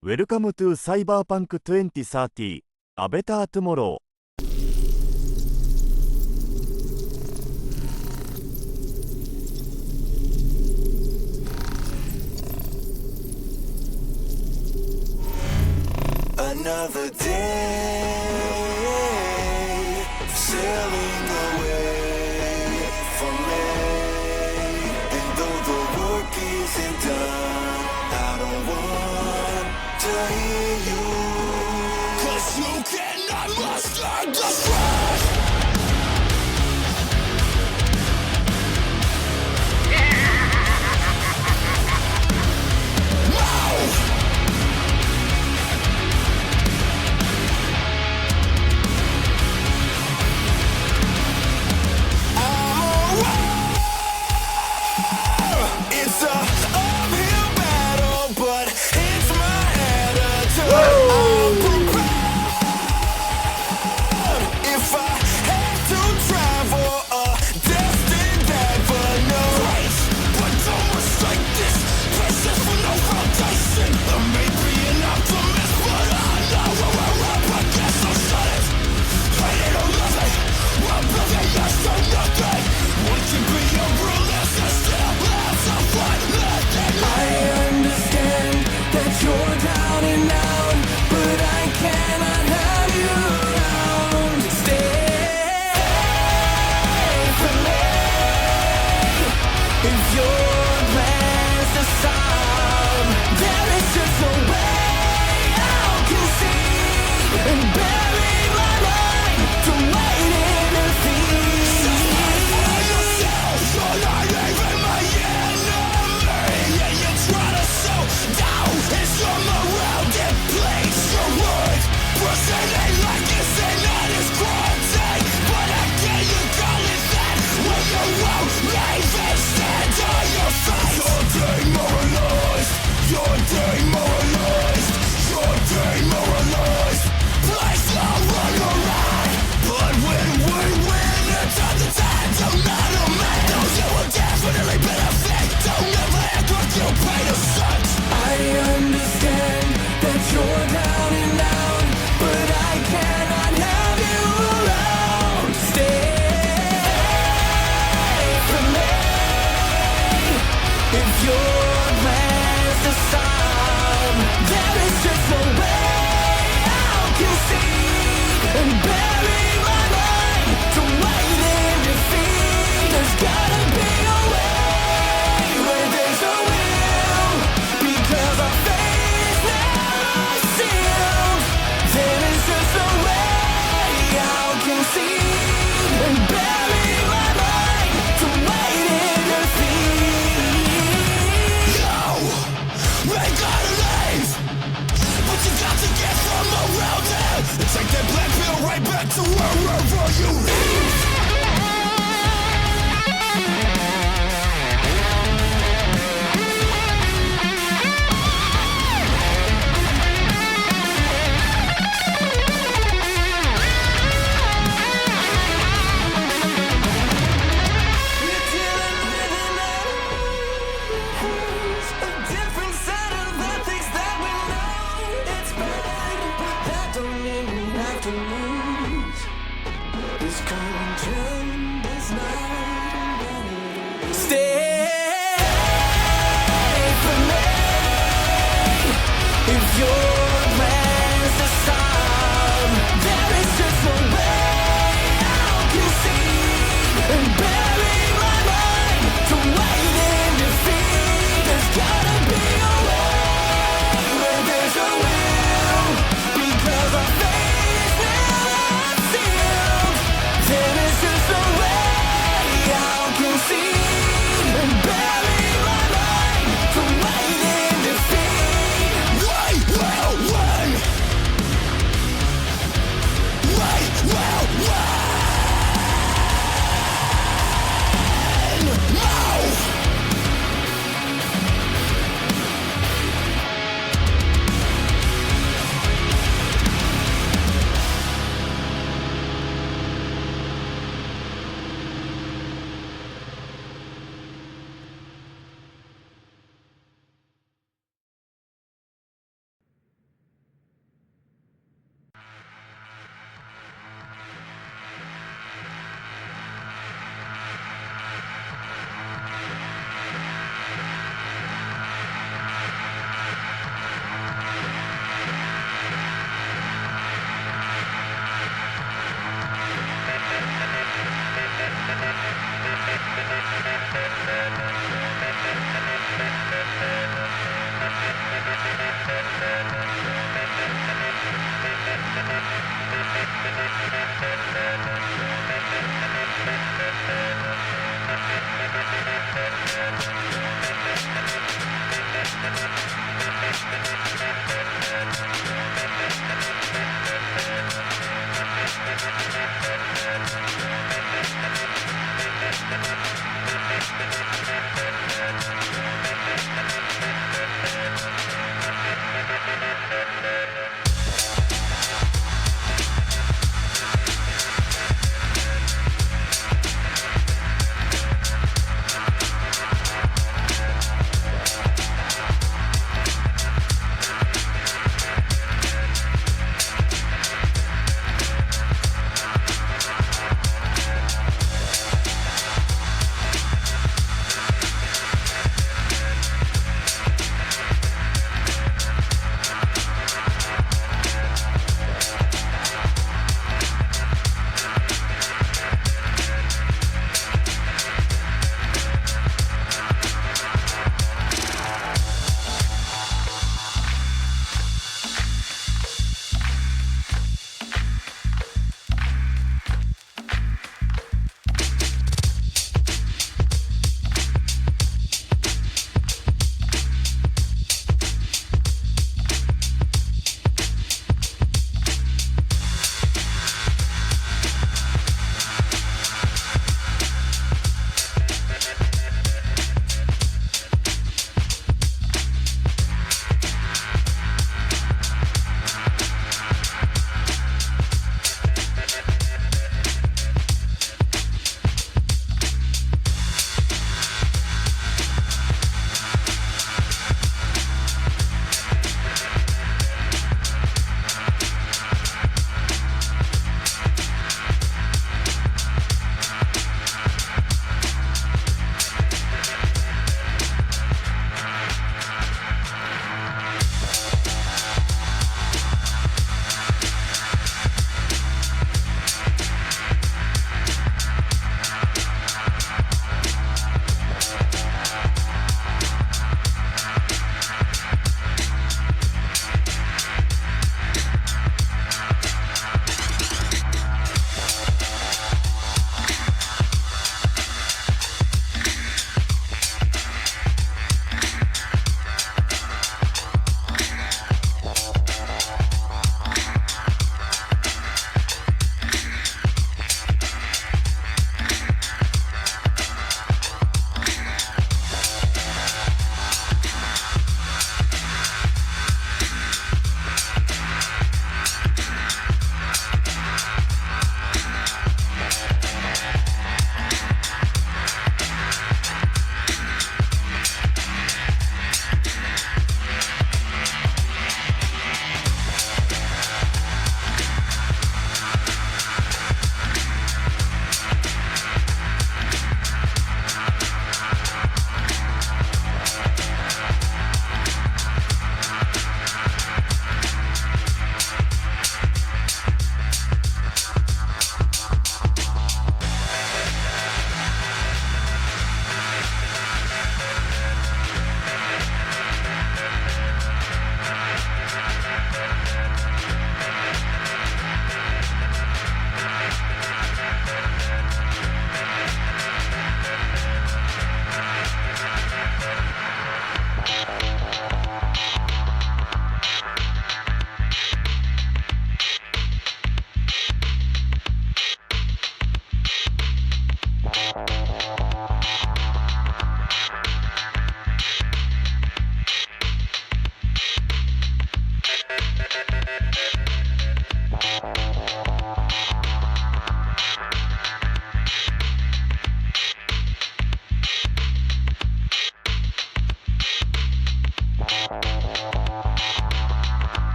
Welcome to Cyberpunk 2030 A Better Tomorrow. Another day sailing away from me, and though the work isn't done, I don't want to hear you, 'cause you cannot master the crash. It's a uphill battle, but it's my attitude. I'm prepared. If I had to travel a destined avenue, race, but don't mistake this precious for no foundation. I may be an optimist, but I know where we're up against, so shut it. Hate it or love it, we're building yes to nothing. One can be a realist and still have some fun living. I understand that you're down and out, but I cannot have you around. Stay for me. If your plans to solve, there is just no way I'll concede and bury my mind to wait in defeat. Satisfy yourself, you're not even my enemy, and you try to show down as your morale depletes your words. Personally, like you say, not as cruelty, but again you call it that when you won't leave and stand on your face. You're demoralized, you're demoralized, you're demoralized. Please don't run around, but when we win, it's on the time to not a man. Those who will definitely benefit don't ever act like you paid a cent. I understand that you're down and out, but I cannot have you around. Stay for me. If your plans to solve, there is just no way I'll concede and bury my mind to wait in defeat. There's gotta be a way where there's a will, because our fate is now sealed. There is just a way I'll concede and bury my mind to wait in defeat. Yo, we gotta leave, but you got to get from around it and take that black pill right back to wherever you live. We're dealing with a different set of ethics that we know it's bad, but that don't mean we have to lose. This content is not stay for me. If your plans to solve, there is just no way I'll concede and bury my mind to wait in defeat. There's gotta be a way where there's a will, because our fate is now sealed. There is just no way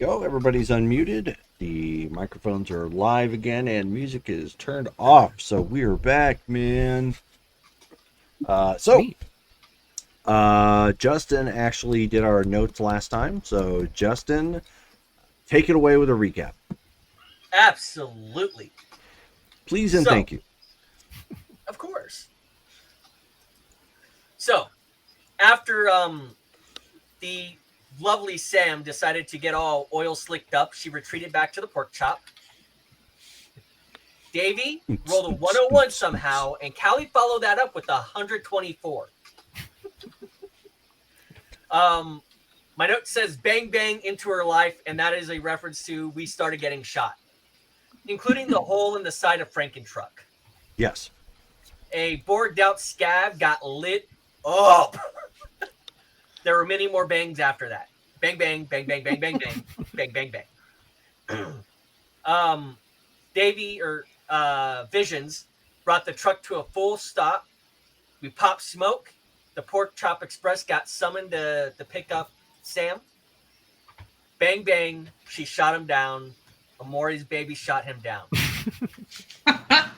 Go. Everybody's unmuted. The microphones are live again and music is turned off. So we are back, man. Justin actually did our notes last time. So Justin, take it away with a recap. Absolutely. Please and thank you. Of course. So, after the lovely Sam decided to get all oil slicked up, she retreated back to the pork chop. Davey rolled a 101 somehow, and Callie followed that up with a 124. My note says bang bang into her life, and that is a reference to we started getting shot, including the hole in the side of Frankentruck. Yes. A bored out scab got lit up. There were many more bangs after that. Bang, bang, bang, bang, bang, bang, bang, bang, bang, bang. Davey or Visions brought the truck to a full stop. We popped smoke. The Pork Chop Express got summoned to pick up Sam. Bang, bang. She shot him down. Amori's baby shot him down. I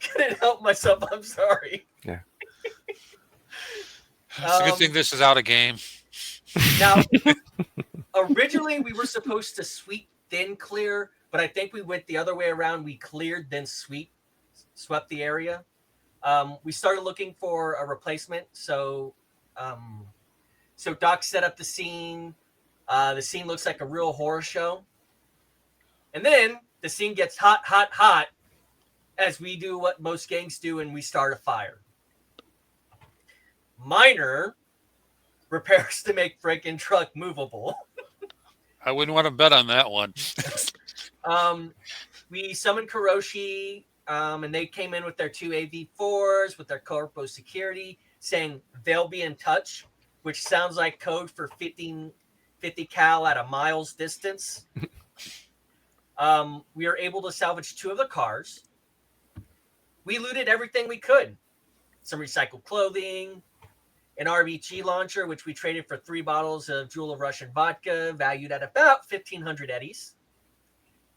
couldn't help myself. I'm sorry. Yeah. It's a good thing this is out of game. Now, originally we were supposed to sweep, then clear, but I think we went the other way around. We cleared, then swept the area. We started looking for a replacement. So Doc set up the scene. The scene looks like a real horror show. And then the scene gets hot, hot, hot as we do what most gangs do, and we start a fire. Minor repairs to make Frankentruck movable. I wouldn't want to bet on that one. We summoned Kuroshi, and they came in with their 2 AV4s with their corpo security, saying they'll be in touch, which sounds like code for 50 cal at a mile's distance. We were able to salvage 2 of the cars. We looted everything we could. Some recycled clothing, an RBG launcher, which we traded for 3 bottles of Jewel of Russian vodka, valued at about 1,500 eddies,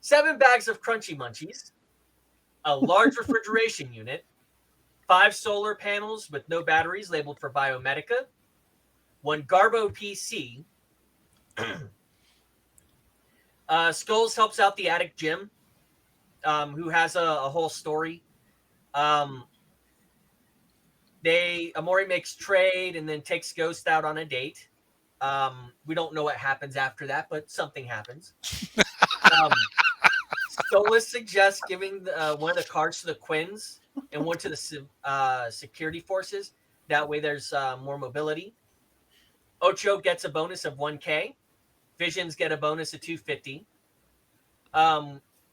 7 bags of Crunchy Munchies, a large refrigeration unit, 5 solar panels with no batteries labeled for Biomedica, 1 Garbo PC. Skulls helps out the addict Jim, who has a whole story. Amori makes trade and then takes Ghost out on a date. We don't know what happens after that, but something happens. Stolas suggests giving one of the cards to the Quins and one to the security forces. That way there's more mobility. Ocho gets a bonus of 1K. Visions get a bonus of 250.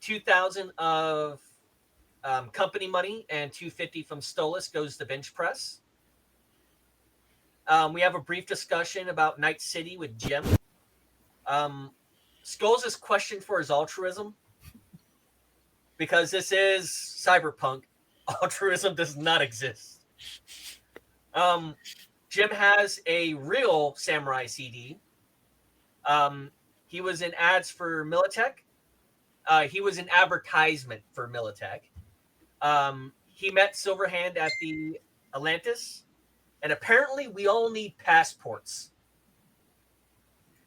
2,000 of company money and 250 from Stolas goes to bench press. We have a brief discussion about Night City with Jim. Skulls is questioned for his altruism because this is cyberpunk. Altruism does not exist. Jim has a real samurai CD. He was in ads for Militech. He was an advertisement for Militech. He met Silverhand at the Atlantis, and apparently we all need passports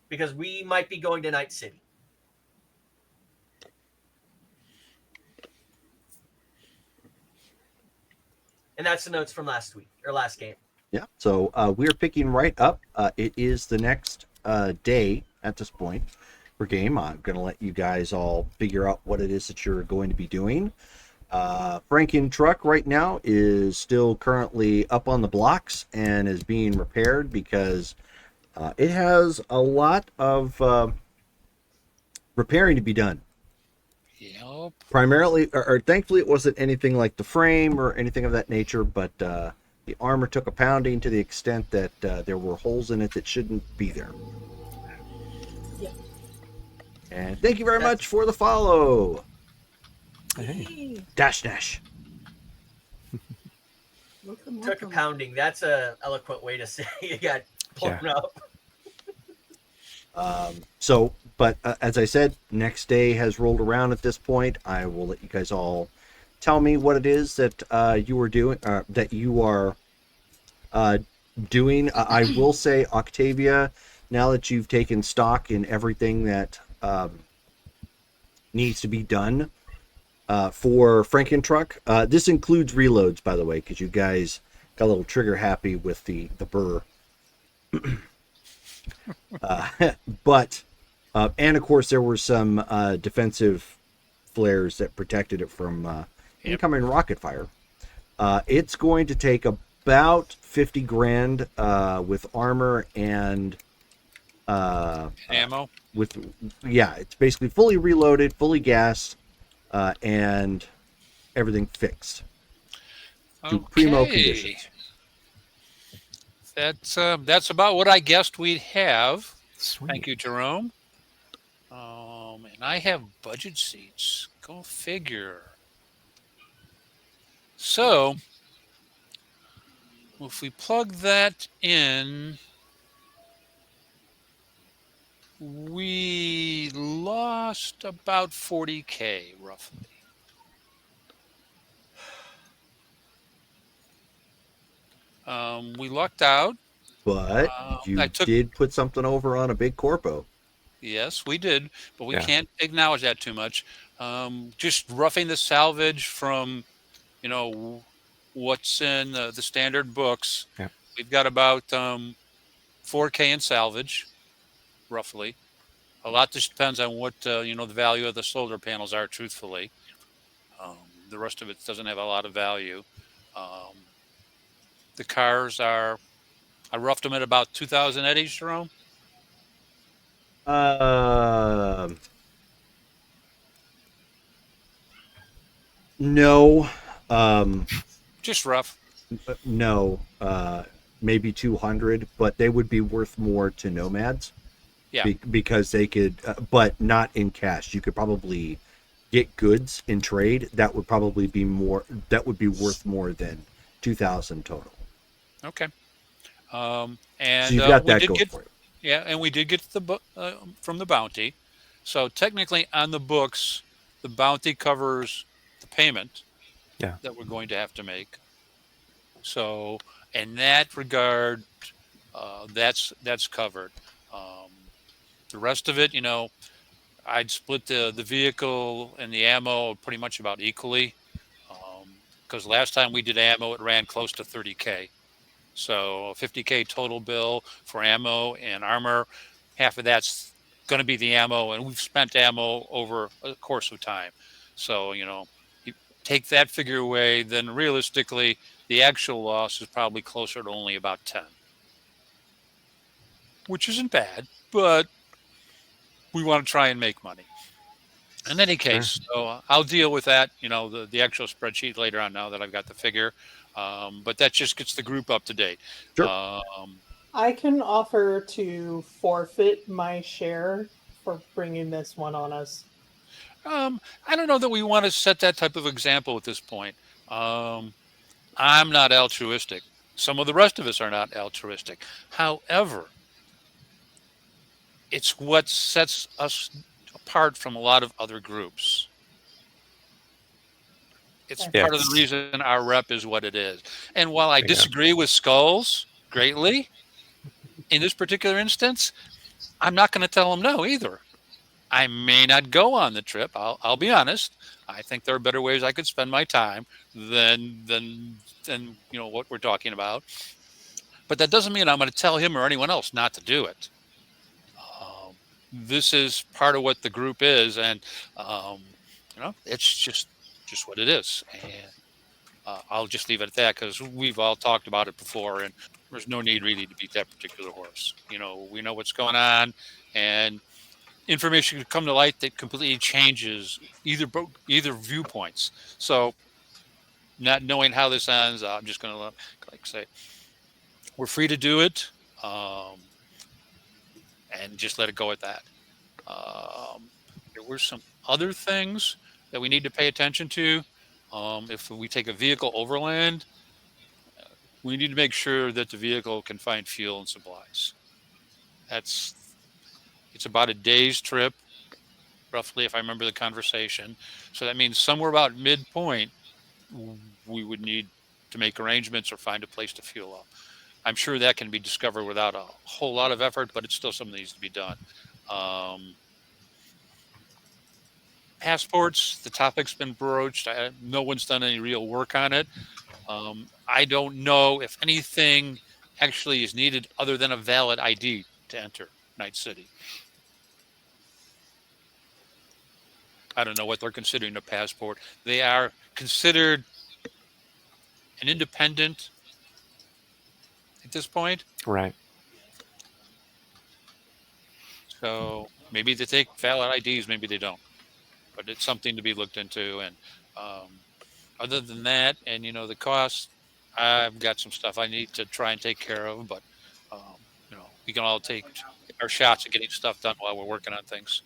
because we might be going to Night City. And that's the notes from last week or last game. Yeah. So we're picking right up. It is the next day at this point for game. I'm going to let you guys all figure out what it is that you're going to be doing. Frankentruck right now is still currently up on the blocks and is being repaired because it has a lot of repairing to be done. Yep. Primarily, or thankfully, it wasn't anything like the frame or anything of that nature, but the armor took a pounding to the extent that there were holes in it that shouldn't be there. Yeah. And thank you very much for the follow. Hey. Dash dash. Took a pounding. That's a eloquent way to say you got blown up. So but as I said, next day has rolled around at this point. I will let you guys all tell me what it is that you are doing, that you are doing. I will say, Octavia, now that you've taken stock in everything that needs to be done for Frankentruck, this includes reloads, by the way, because you guys got a little trigger happy with the burr. But and of course there were some defensive flares that protected it from incoming rocket fire. It's going to take about 50 grand with armor and Ammo. It's basically fully reloaded, fully gassed, and everything fixed to primo condition. That's about what I guessed we'd have. Sweet. Thank you, Jerome. And I have budget seats. Go figure. So, if we plug that in, we lost about 40K roughly. We lucked out. But you did put something over on a big corpo. Yes, we did, but we Yeah. can't acknowledge that too much. Just roughing the salvage from, what's in the standard books. Yeah. We've got about 4K in salvage, roughly. A lot just depends on what the value of the solar panels are. Truthfully, the rest of it doesn't have a lot of value. The cars are. I roughed them at about 2,000 eddies, Jerome. No. Just rough. No. Maybe 200, but they would be worth more to nomads. Yeah. Because they could, but not in cash. You could probably get goods in trade. That would probably be more. That would be worth more than 2,000 total. Okay. And So you've got we that did going get, for you. yeah, and we did get from the bounty. So technically, on the books, the bounty covers the payment Yeah. that we're going to have to make. So, in that regard, that's covered. The rest of it, I'd split the vehicle and the ammo pretty much about equally. Because last time we did ammo, it ran close to 30K. So 50K total bill for ammo and armor. Half of that's going to be the ammo, and we've spent ammo over a course of time. So, you take that figure away, then realistically, the actual loss is probably closer to only about 10. Which isn't bad, but we want to try and make money. In any case, so I'll deal with that, the actual spreadsheet later on now that I've got the figure. But that just gets the group up to date. Sure. I can offer to forfeit my share for bringing this one on us. I don't know that we want to set that type of example at this point. I'm not altruistic. Some of the rest of us are not altruistic. However, it's what sets us apart from a lot of other groups. It's part of the reason our rep is what it is. And while I disagree with Skulls greatly, in this particular instance, I'm not going to tell them no either. I may not go on the trip. I'll be honest. I think there are better ways I could spend my time than what we're talking about. But that doesn't mean I'm going to tell him or anyone else not to do it. This is part of what the group is, and it's just what it is. And I'll just leave it at that because we've all talked about it before, and there's no need really to beat that particular horse. We know what's going on, and information could come to light that completely changes either viewpoints. So, not knowing how this ends, I'm just going to say we're free to do it, and just let it go at that. There were some other things that we need to pay attention to. If we take a vehicle overland, we need to make sure that the vehicle can find fuel and supplies. It's It's about a day's trip, roughly, if I remember the conversation. So that means somewhere about midpoint, we would need to make arrangements or find a place to fuel up. I'm sure that can be discovered without a whole lot of effort, but it's still something that needs to be done. Passports, the topic's been broached. No one's done any real work on it. I don't know if anything actually is needed other than a valid ID to enter Night City. I don't know what they're considering a passport. They are considered an independent at this point. Right. So maybe they take valid IDs, maybe they don't. But it's something to be looked into. And other than that, and the cost, I've got some stuff I need to try and take care of. But we can all take our shots at getting stuff done while we're working on things.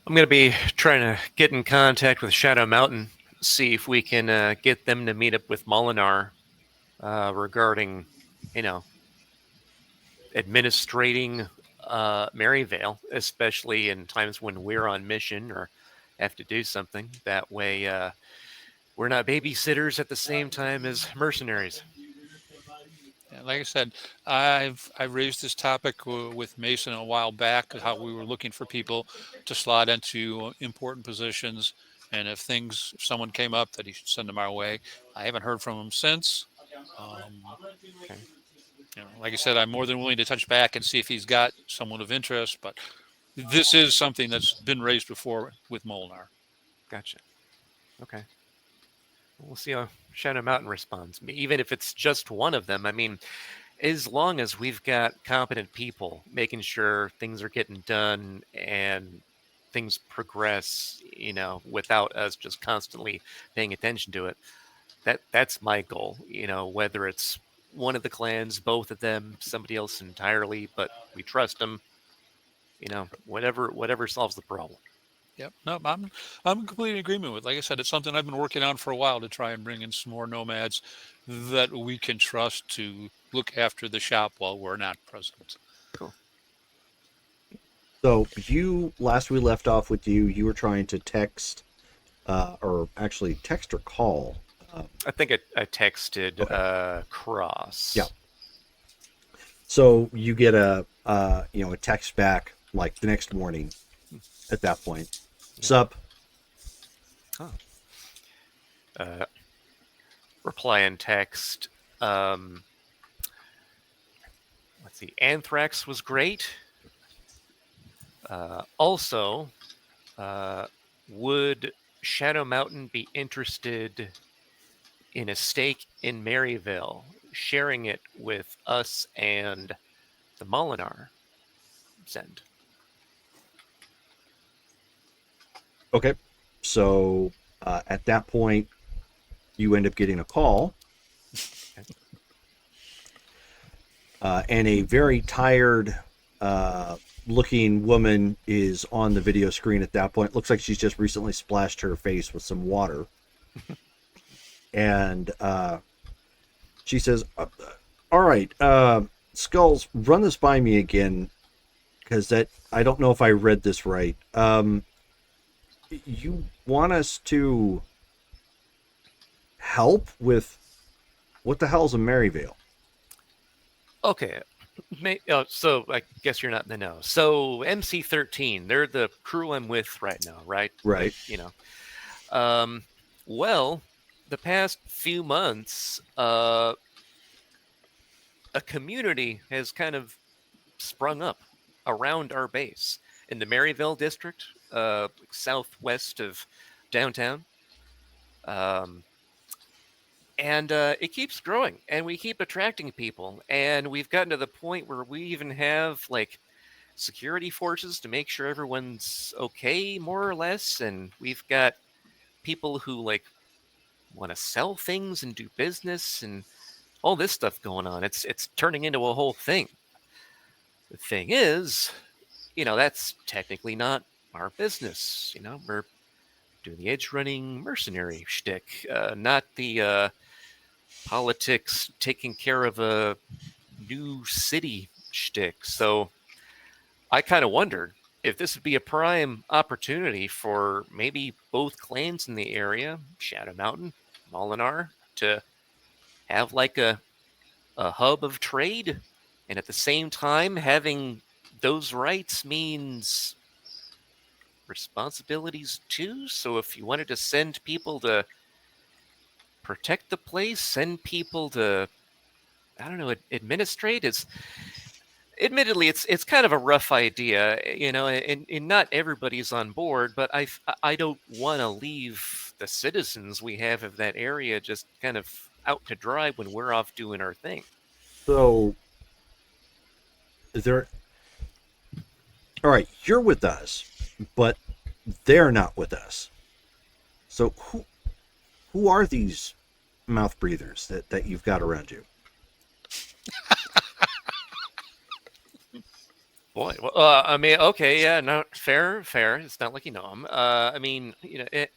I'm going to be trying to get in contact with Shadow Mountain, see if we can get them to meet up with Molinar regarding, administrating Maryvale, especially in times when we're on mission or have to do something. That way, we're not babysitters at the same time as mercenaries. Like I said, I've raised this topic with Mason a while back, how we were looking for people to slot into important positions, and if someone came up, that he should send them our way. I haven't heard from him since. Okay. Like I said, I'm more than willing to touch back and see if he's got someone of interest, but this is something that's been raised before with Molinar. Gotcha. Okay. We'll see how Shadow Mountain responds. Even if it's just one of them, I mean, as long as we've got competent people making sure things are getting done and things progress, without us just constantly paying attention to it, that's my goal. Whether it's one of the clans, both of them, somebody else entirely, but we trust them. Whatever solves the problem. Yep. No, I'm completely in agreement with. Like I said, it's something I've been working on for a while to try and bring in some more nomads that we can trust to look after the shop while we're not present. Cool. So last we left off with you were trying to text, or actually text or call. I think I texted Cross. Yeah. So you get a text back like the next morning. At that point, sup? Reply and text. Let's see. Anthrax was great. Also, would Shadow Mountain be interested in a stake in Maryvale, sharing it with us and the Molinar? Send. Okay, so at that point, you end up getting a call, and a very tired looking woman is on the video screen at that point. Looks like she's just recently splashed her face with some water. And she says, all right, Skulls, run this by me again, because I don't know if I read this right. You want us to help with what the hell's a Maryvale? Okay. So I guess you're not in the know. So MC-13, they're the crew I'm with right now, right? Right. Well, the past few months, a community has kind of sprung up around our base in the Maryvale district, southwest of downtown. And it keeps growing, and we keep attracting people, and we've gotten to the point where we even have security forces to make sure everyone's okay, more or less, and we've got people who want to sell things and do business and all this stuff going on. It's turning into a whole thing. The thing is, that's technically not our business. We're doing the edge running mercenary shtick, not the politics taking care of a new city shtick. So I kind of wondered if this would be a prime opportunity for maybe both clans in the area, Shadow Mountain, Molinar, to have like a hub of trade. And at the same time, having those rights means responsibilities too. So if you wanted to send people to protect the place, send people to, I don't know, administrate, it's admittedly it's kind of a rough idea, and not everybody's on board, but I don't want to leave the citizens we have of that area just kind of out to dry when we're off doing our thing. So, is there? All right, you're with us, but they're not with us. So who are these mouth breathers that you've got around you? Boy, well, I mean, okay, yeah, no, fair. It's not like you know them. I mean,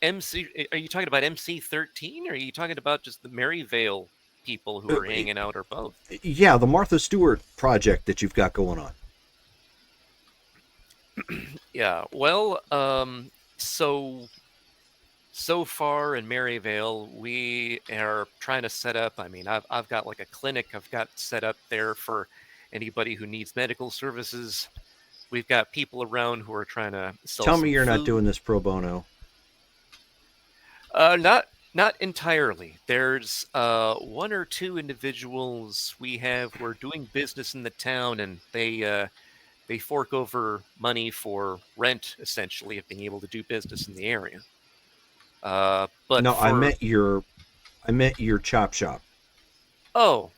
MC. Are you talking about MC-13, or are you talking about just the Maryvale people who are hanging out, or both? Yeah, the Martha Stewart project that you've got going on. Yeah, well, so far in Maryvale, we are trying to set up. I mean, I've got like a clinic I've got set up there for anybody who needs medical services. We've got people around who are trying to sell. Tell me you're not doing this pro bono. Not entirely. There's one or two individuals we have who are doing business in the town, and they fork over money for rent, essentially, of being able to do business in the area. But no, I meant your chop shop. Oh,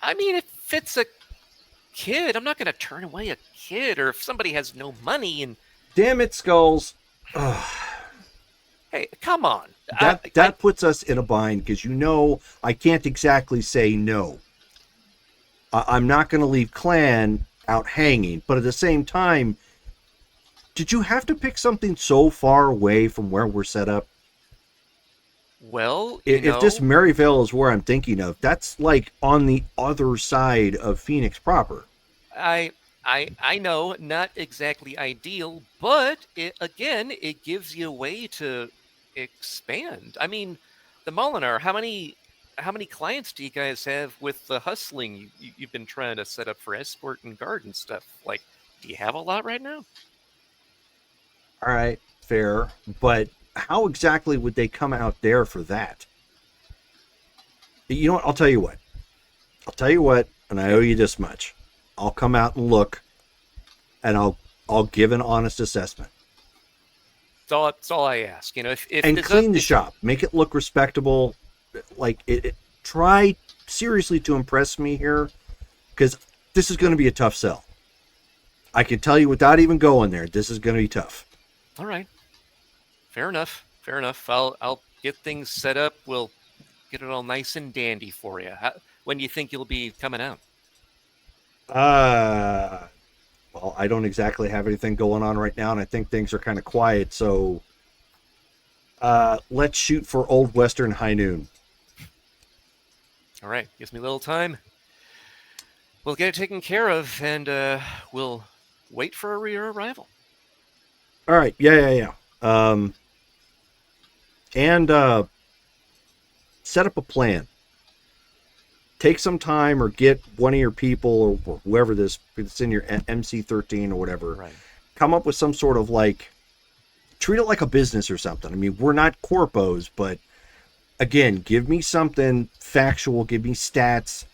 I mean, if it's a kid, I'm not going to turn away a kid, or if somebody has no money and. Damn it, Skulls! Ugh. Hey, come on. That puts us in a bind because I can't exactly say no. I'm not going to leave Clan out hanging, but at the same time, did you have to pick something so far away from where we're set up? Well, if this Maryvale is where I'm thinking of, that's like on the other side of Phoenix proper. I know, not exactly ideal, but it gives you a way to expand. I mean, the Molinar, how many clients do you guys have with the hustling you've been trying to set up for escort and guard and stuff? Like, do you have a lot right now? All right, fair, but how exactly would they come out there for that? You know what? I'll tell you what, and I owe you this much. I'll come out and look, and I'll give an honest assessment. That's all I ask. If and clean the shop, make it look respectable. Like try seriously to impress me here, because this is going to be a tough sell. I can tell you without even going there, this is going to be tough. All right. Fair enough. I'll get things set up. We'll get it all nice and dandy for you. When do you think you'll be coming out? Well, I don't exactly have anything going on right now, and I think things are kind of quiet. So, let's shoot for Old Western high noon. All right. Gives me a little time. We'll get it taken care of, and we'll wait for your arrival. All right. Yeah. And set up a plan. Take some time, or get one of your people, or whoever it's in your MC-13 or whatever. Right. Come up with some sort of treat it like a business or something. I mean, we're not corpos, but again, give me something factual. Give me stats.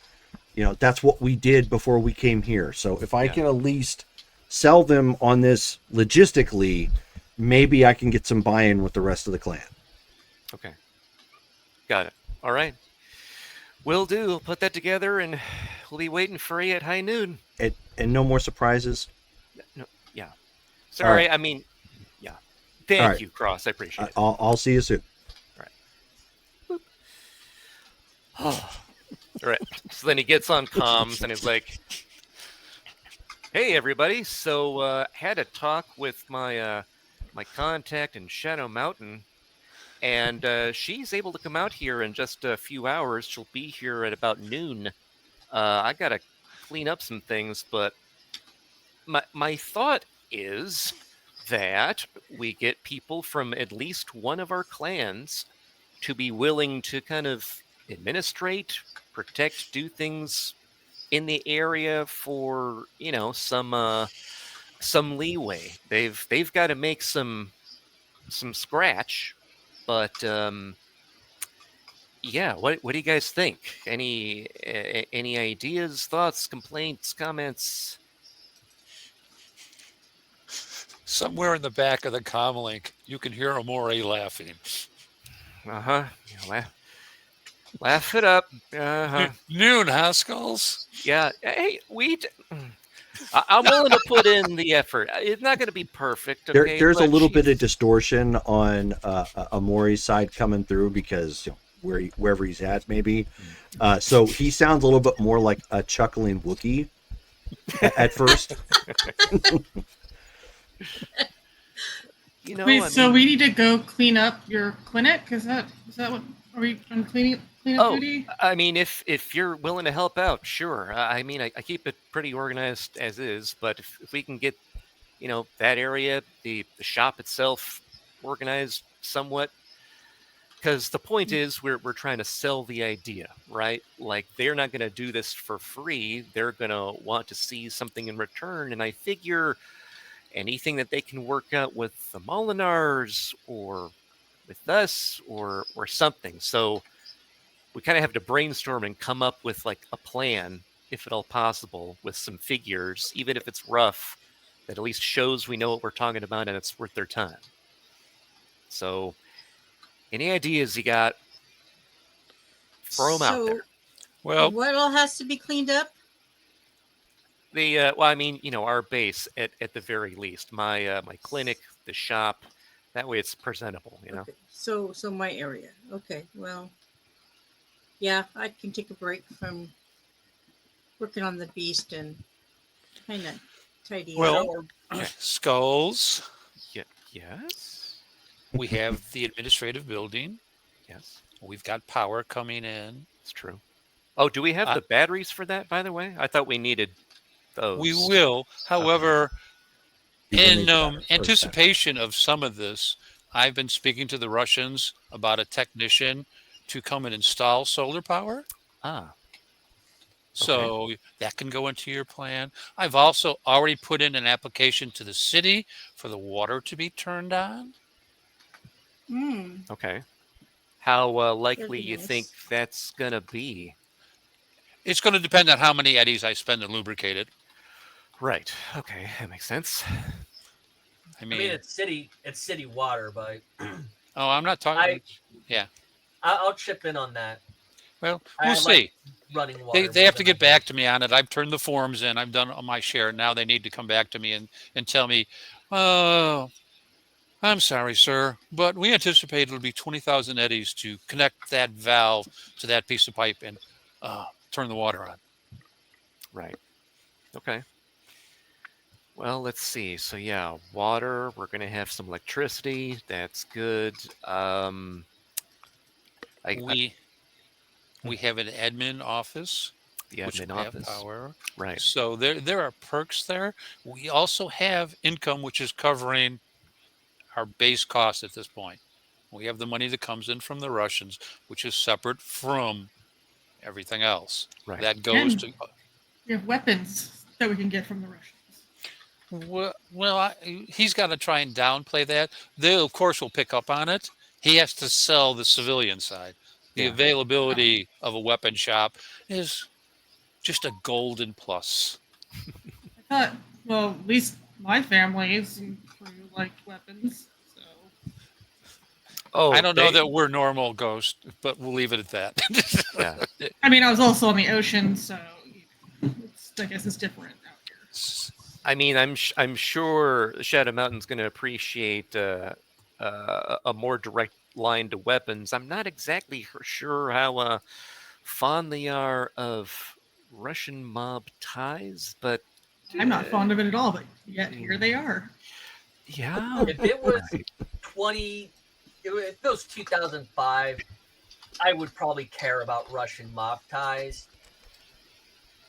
That's what we did before we came here. So if I can at least sell them on this logistically, maybe I can get some buy-in with the rest of the clan. Okay. Got it. All right. Will do. We'll put that together, and we'll be waiting for you at high noon. And no more surprises? No, yeah. Sorry, right. I mean, yeah. Thank you, Cross. I appreciate it. I'll see you soon. All right. All right. So then he gets on comms, and he's like, hey, everybody. So had a talk with my my contact in Shadow Mountain, and she's able to come out here in just a few hours. She'll be here at about noon. I got a clean up some things, but my thought is that we get people from at least one of our clans to be willing to kind of administrate, protect, do things in the area for, you know, some leeway. They've got to make some scratch, but yeah, what do you guys think? Any ideas, thoughts, complaints, comments? Somewhere in the back of the comlink, you can hear Amore laughing. Uh-huh. Laugh it up. Uh-huh. Noon, huh, Skulls? Yeah. Hey, I'm willing to put in the effort. It's not going to be perfect. Okay, There's a but little bit of geez. distortion on Amori's side coming through because, you know, wherever he's at, maybe. So he sounds a little bit more like a chuckling Wookiee at first. You know, Wait, I so mean- we need to go clean up your clinic? Is that what? Are we on cleanup duty? I mean, if you're willing to help out, sure. I mean, I keep it pretty organized as is, but if we can get, you know, that area, the shop itself organized somewhat, because the point is we're trying to sell the idea, right? Like, they're not going to do this for free. They're going to want to see something in return, and I figure anything that they can work out with the Molinars or with us or something. So we kind of have to brainstorm and come up with like a plan, if at all possible, with some figures, even if it's rough, that at least shows we know what we're talking about and it's worth their time. So any ideas you got, throw them out there. Well, What all has to be cleaned up? The well, I mean, you know, our base at the very least, my clinic, the shop, that way it's presentable, you know. Okay. So my area. Okay. Well, yeah, I can take a break from working on the beast and kind of tidy Well, up. Skulls, Yeah, yes, we have the administrative building. yes, We've got power coming in. it's true. Oh, do we have the batteries for that, by the way? I thought we needed those. We will. However, We will need in the batteries first. anticipation of some of this, I've been speaking to the Russians about a technician to come and install solar power. Ah, So that can go into your plan. I've also already put in an application to the city for the water to be turned on. Hmm. okay. How likely be you nice. think that's gonna be? It's going to depend on how many eddies I spend to lubricate it. Right. Okay, that makes sense. I I mean, mean, it's city water, but oh, I'm not talking. I'll chip in on that. Well, I we'll like see. Running water. They more have to than get I back to me on it. I've turned the forms in. I've done my share. Now they need to come back to me and tell me, oh, I'm sorry, sir, but we anticipate it'll be 20,000 eddies to connect that valve to that piece of pipe and turn the water on. Right. Okay. Well, let's see. So yeah, water. We're gonna have some electricity. That's good. We have an admin office, The which admin will have office. power. Right. So there are perks there. We also have income, which is covering our base cost at this point. We have the money that comes in from the Russians, which is separate from everything else. Right. That goes And- to We have weapons that we can get from the Russians. he's got to try and downplay that. They, of course, will pick up on it. He has to sell the civilian side. The Yeah. availability of a weapon shop is just a golden plus. I thought, well, at least my family is pretty like weapons. So Oh, I don't know they- that we're normal, Ghost, but we'll leave it at that. Yeah. I mean, I was also on the ocean, so I guess it's different out here. I mean, I'm sure Shadow Mountain's going to appreciate a more direct line to weapons. I'm not exactly sure how fond they are of Russian mob ties, but I'm not fond of it at all, but yet here they are. yeah. If it was if it was 2005, I would probably care about Russian mob ties.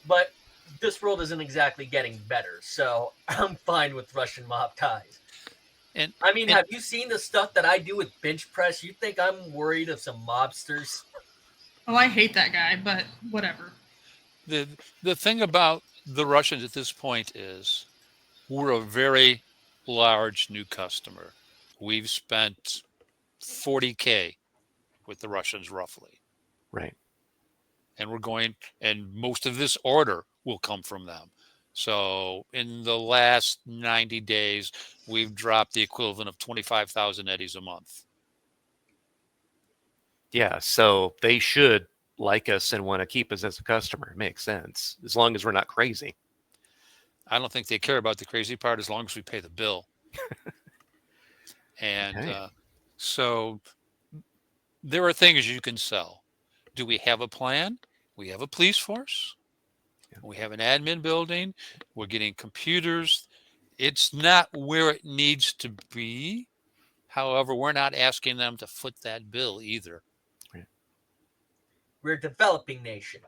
But this world isn't exactly getting better, so I'm fine with Russian mob ties. And I mean, have you seen the stuff that I do with bench press? You think I'm worried of some mobsters? Oh, I hate that guy, but whatever. the thing about the Russians at this point is we're a very large new customer. We've spent $40K with the Russians roughly. Right. And and most of this order will come from them. So in the last 90 days, we've dropped the equivalent of 25,000 eddies a month. Yeah, so they should like us and want to keep us as a customer. It makes sense, as long as we're not crazy. I don't think they care about the crazy part as long as we pay the bill. And Okay. So there are things you can sell. Do we have a plan? We have a police force. Yeah. We have an admin building. We're getting computers. It's not where it needs to be. However, we're not asking them to foot that bill either. We're a developing nation.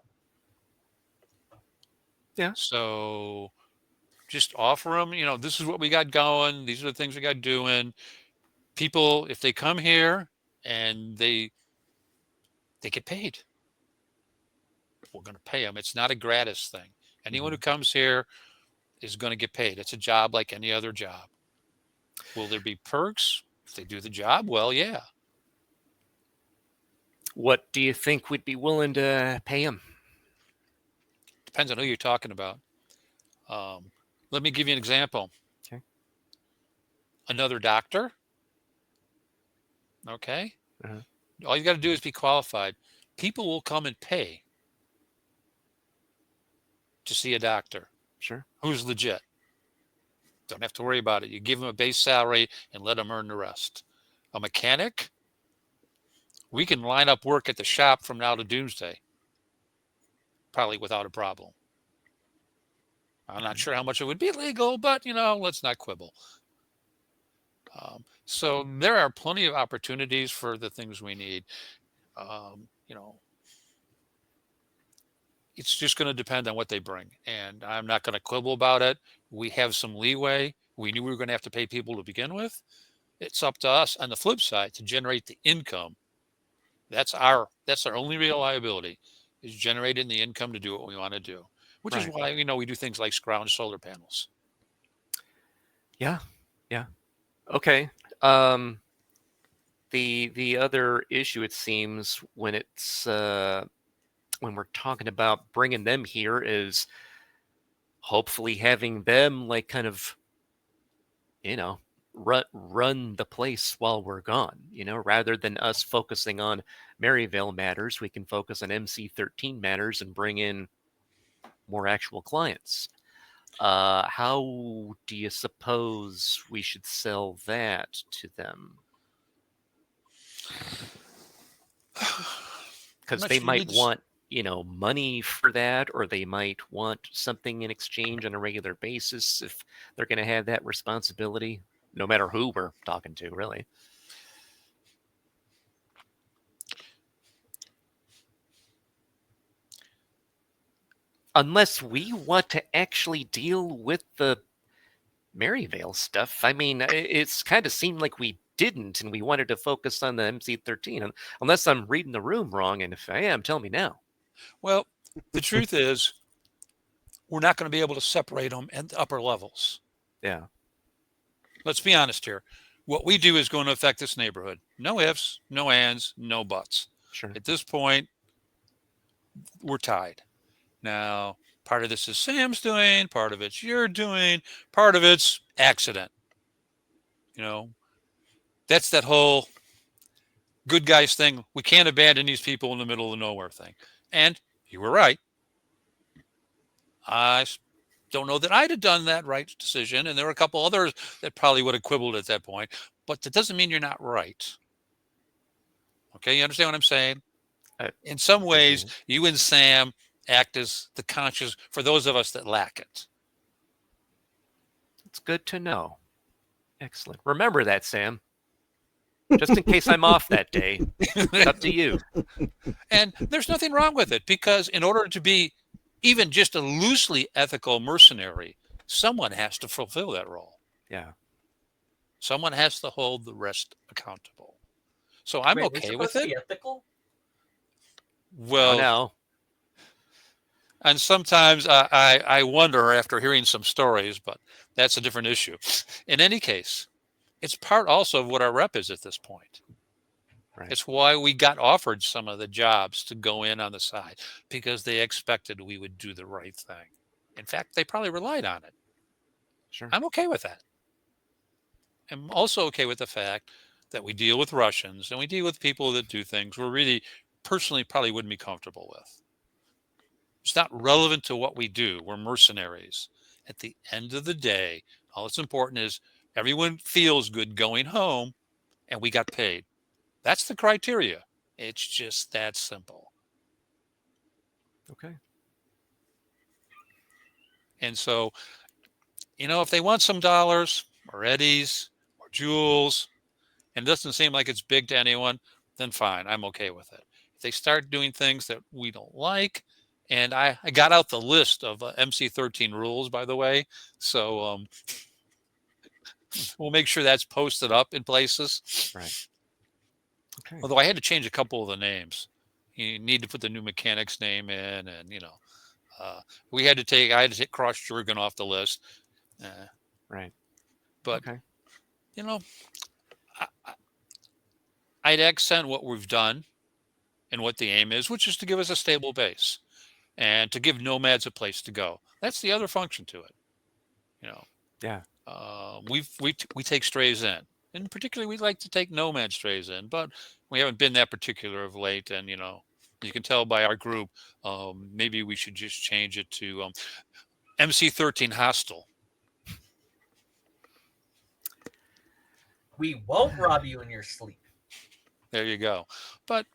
So just offer them, this is what we got going. These are the things we got doing. People, if they come here and they get paid, we're going to pay them. It's not a gratis thing. Anyone who comes here is going to get paid. It's a job like any other job. Will there be perks if they do the job? Well, yeah. What do you think we'd be willing to pay him? Depends on who you're talking about. Let me give you an example. Okay. Another doctor. Okay. Uh-huh. All you got to do is be qualified. People will come and pay to see a doctor Sure. who's legit. Don't have to worry about it. You give them a base salary and let them earn the rest. A mechanic, we can line up work at the shop from now to doomsday, probably without a problem. I'm not sure how much it would be legal, but, let's not quibble. So there are plenty of opportunities for the things we need. It's just going to depend on what they bring. And I'm not going to quibble about it. We have some leeway. We knew we were going to have to pay people to begin with. It's up to us on the flip side to generate the income. That's our only real liability, is generating the income to do what we want to do, which is why, we do things like scrounge solar panels. Yeah. Okay. The other issue, it seems, when it's when we're talking about bringing them here, is hopefully having them kind of run the place while we're gone. Rather than us focusing on Maryvale matters, we can focus on MC13 matters and bring in more actual clients. How do you suppose we should sell that to them? Because they might want, money for that, or they might want something in exchange on a regular basis if they're going to have that responsibility, no matter who we're talking to, really. Unless we want to actually deal with the Maryvale stuff. I mean, it's kind of seemed like we didn't, and we wanted to focus on the MC13. Unless I'm reading the room wrong, and if I am, tell me now. Well, the truth is, we're not going to be able to separate them at the upper levels. Yeah. Let's be honest here. What we do is going to affect this neighborhood. No ifs, no ands, no buts. Sure. At this point, we're tied. Now, part of this is Sam's doing, part of it's you're doing, part of it's accident. That's that whole good guys thing. We can't abandon these people in the middle of nowhere thing. And you were right. I don't know that I'd have done that right decision. And there were a couple others that probably would have quibbled at that point. But that doesn't mean you're not right. Okay, you understand what I'm saying? In some ways, you and Sam act as the conscience for those of us that lack it. It's good to know. Excellent. Remember that, Sam. Just in case I'm off that day. It's up to you. And there's nothing wrong with it, because in order to be even just a loosely ethical mercenary, someone has to fulfill that role. Yeah. Someone has to hold the rest accountable. So I'm Wait, okay we're with supposed to it. be ethical? Well, no. and sometimes I wonder after hearing some stories, but that's a different issue. In any case, it's part also of what our rep is at this point. Right. It's why we got offered some of the jobs to go in on the side, because they expected we would do the right thing. In fact, they probably relied on it. Sure. I'm okay with that. I'm also okay with the fact that we deal with Russians and we deal with people that do things we're really personally probably wouldn't be comfortable with. It's not relevant to what we do. We're mercenaries. At the end of the day, all that's important is everyone feels good going home and we got paid. That's the criteria. It's just that simple. Okay. And so, if they want some dollars or eddies or jewels, and it doesn't seem like it's big to anyone, then fine, I'm okay with it. If they start doing things that we don't like, and I got out the list of MC13 rules, by the way, so we'll make sure that's posted up in places. Right. Okay. Although I had to change a couple of the names. You need to put the new mechanic's name in, and I had to take Cross Jurgen off the list. Right. But Okay. I'd accent what we've done and what the aim is, which is to give us a stable base and to give nomads a place to go. That's the other function to it. Yeah. We take strays in, and particularly we'd like to take nomad strays in, but we haven't been that particular of late. And you can tell by our group, maybe we should just change it to MC13 Hostile. We won't rob you in your sleep. There you go. But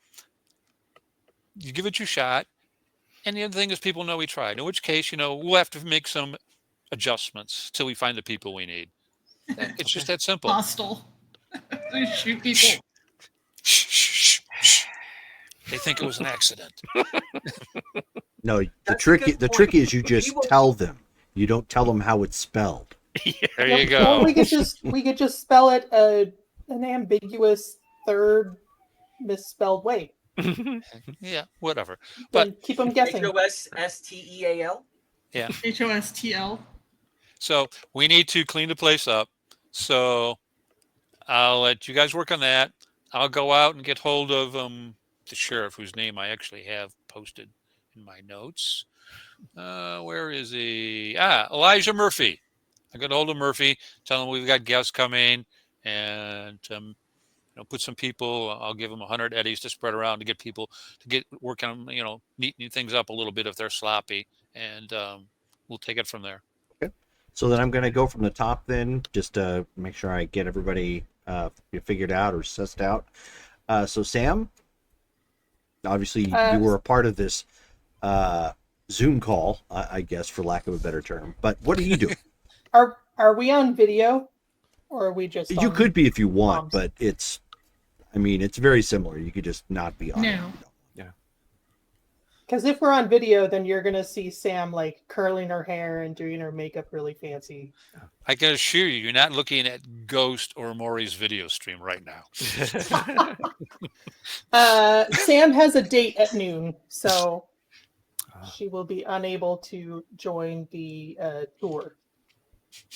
you give it your shot. And the other thing is people know we tried, in which case, we'll have to make some adjustments till we find the people we need. It's just that simple. Hostile. They shoot people. Shh. They think it was an accident. No, the That's a trick good the point. trick is you We just will- tell them. You don't tell them how it's spelled. There Yep, you well, go. we could just spell it an ambiguous third misspelled way. Yeah, whatever. Then But keep them guessing. HOSSTEAL. HOSTL. so we need to clean the place up. So I'll let you guys work on that. I'll go out and get hold of the sheriff, whose name I actually have posted in my notes. Where is he? Elijah Murphy. I got hold of Murphy, tell him we've got guests coming, and put some people. I'll give them 100 eddies to spread around to get people to get working on neatening things up a little bit if they're sloppy, and we'll take it from there. So then I'm going to go from the top then, just to make sure I get everybody figured out or sussed out. So Sam, obviously you were a part of this Zoom call, I guess, for lack of a better term. But what are you doing? Are we on video, or are we just? You on could be if you want, comms? but it's very similar. You could just not be on it. No. Because if we're on video, then you're gonna see Sam like curling her hair and doing her makeup really fancy. I can assure you, you're not looking at Ghost or Maury's video stream right now. Sam has a date at noon, so Ah. she will be unable to join the tour.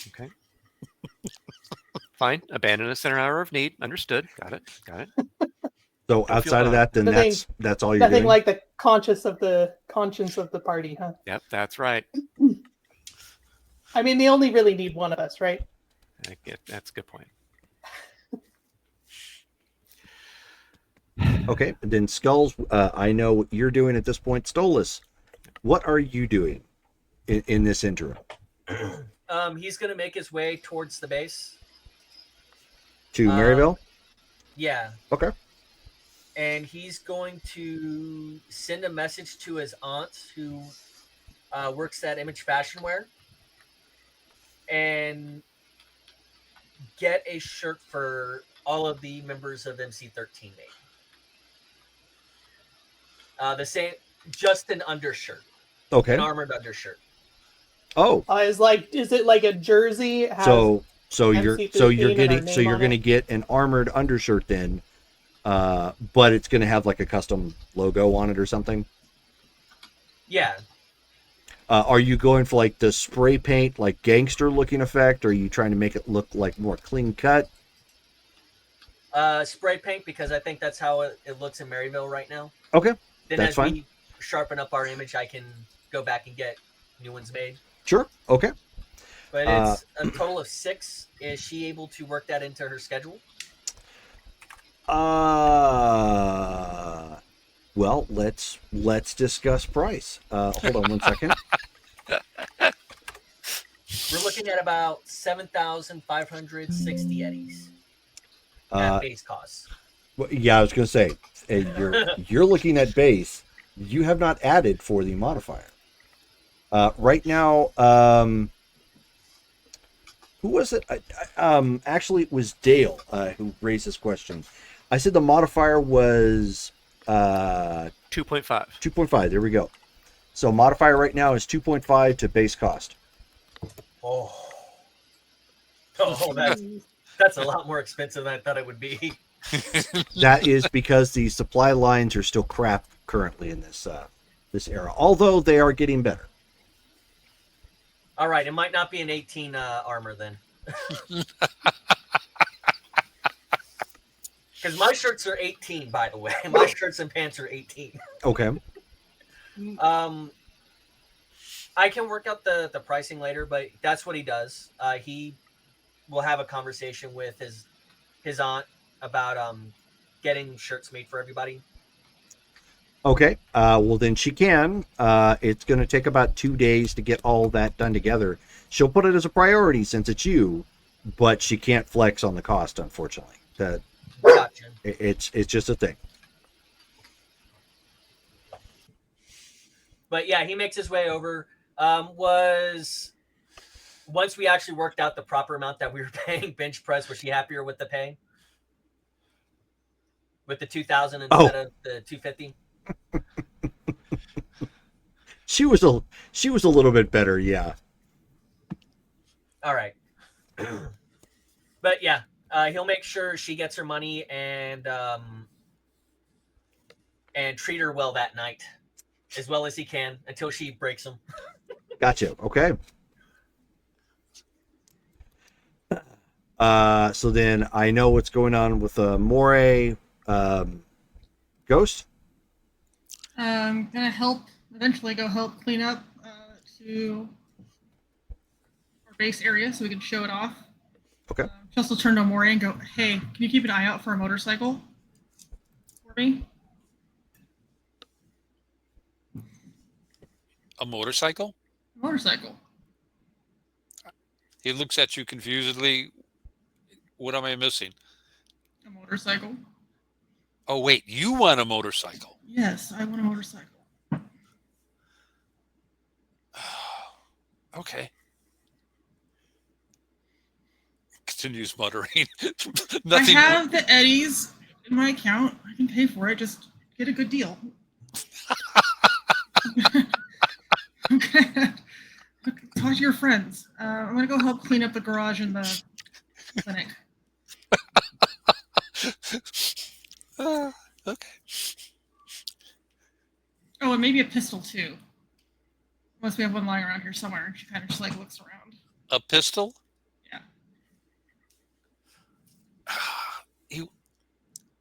Okay. Fine. Abandon us in an hour of need. Understood. Got it. So feel outside of bad. that, then Nothing- that's all you're Nothing doing. like the conscience of the party, huh? Yep. That's right. I mean, they only really need one of us, right? That's a good point. Okay, and then Skulls, I know what you're doing at this point. Stolas, what are you doing in this interim? He's gonna make his way towards the base. To Maryville? Yeah, Okay. and he's going to send a message to his aunt who works at Image Fashion Wear and get a shirt for all of the members of MC13 made. The same, just an undershirt. Okay. an armored undershirt. Oh, Is it like a jersey? It has so you're MC13 and our name you're on gonna it? get an armored undershirt then, but it's gonna have like a custom logo on it or something. Yeah, Are you going for like the spray paint, like gangster looking effect, or are you trying to make it look like more clean cut? spray paint because I think that's how it looks in Maryville right now. Okay, Then that's as fine. we sharpen up our image, I can go back and get new ones made. Sure. Okay. But it's a total of 6. Is she able to work that into her schedule? Well, let's discuss price. Hold on one second. We're looking at about 7,560 eddies at Uh, base costs. well, yeah, I was gonna say, you're looking at base. You have not added for the modifier. Right now, who was it? Actually, it was Dale who raised this question. I said the modifier was 2.5. 2.5. There we go. So modifier right now is 2.5 to base cost. Oh, that's a lot more expensive than I thought it would be. That is because the supply lines are still crap currently in this era, although they are getting better. All right, it might not be an 18 armor then. Because my shirts are 18, by the way. My shirts and pants are 18. Okay. I can work out the pricing later, but that's what he does. He will have a conversation with his aunt about getting shirts made for everybody. Okay. Well, then she can. It's going to take about 2 days to get all that done together. She'll put it as a priority since it's you, but she can't flex on the cost, unfortunately. Gotcha. It's just a thing. But yeah, he makes his way over. Was once we actually worked out the proper amount that we were paying bench press, was she happier with the pay? With the 2,000 instead of the 250? She was a little bit better, yeah. All right. But yeah, he'll make sure she gets her money and treat her well that night, as well as he can, until she breaks him. Gotcha. Okay. So then I know what's going on with Moray Ghost. I'm gonna eventually go help clean up to our base area so we can show it off. Okay. Just will turn to Maury and go, "Hey, can you keep an eye out for a motorcycle for me?" A motorcycle? A motorcycle. He looks at you confusedly. What am I missing? A motorcycle. Oh, wait, you want a motorcycle? Yes, I want a motorcycle. Okay. Continues muttering. I Nothing. have the eddies in my account. I can pay for it. Just get a good deal. Okay. Talk to your friends. I'm gonna go help clean up the garage in the clinic. Okay. Oh, and maybe a pistol too. Unless we have one lying around here somewhere. She kind of just like looks around. A pistol? Yeah.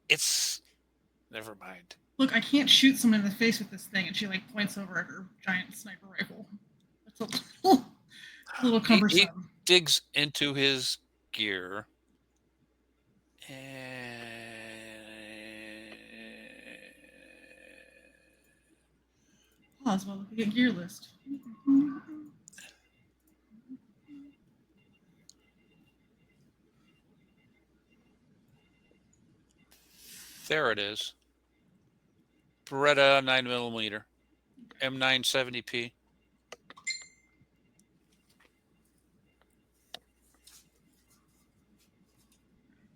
It's. Never mind. Look, I can't shoot someone in the face with this thing, and she like points over at her giant sniper rifle. That's a little cumbersome. He digs into his gear and Pause while looking at gear list. there it is. Beretta 9mm, M970P.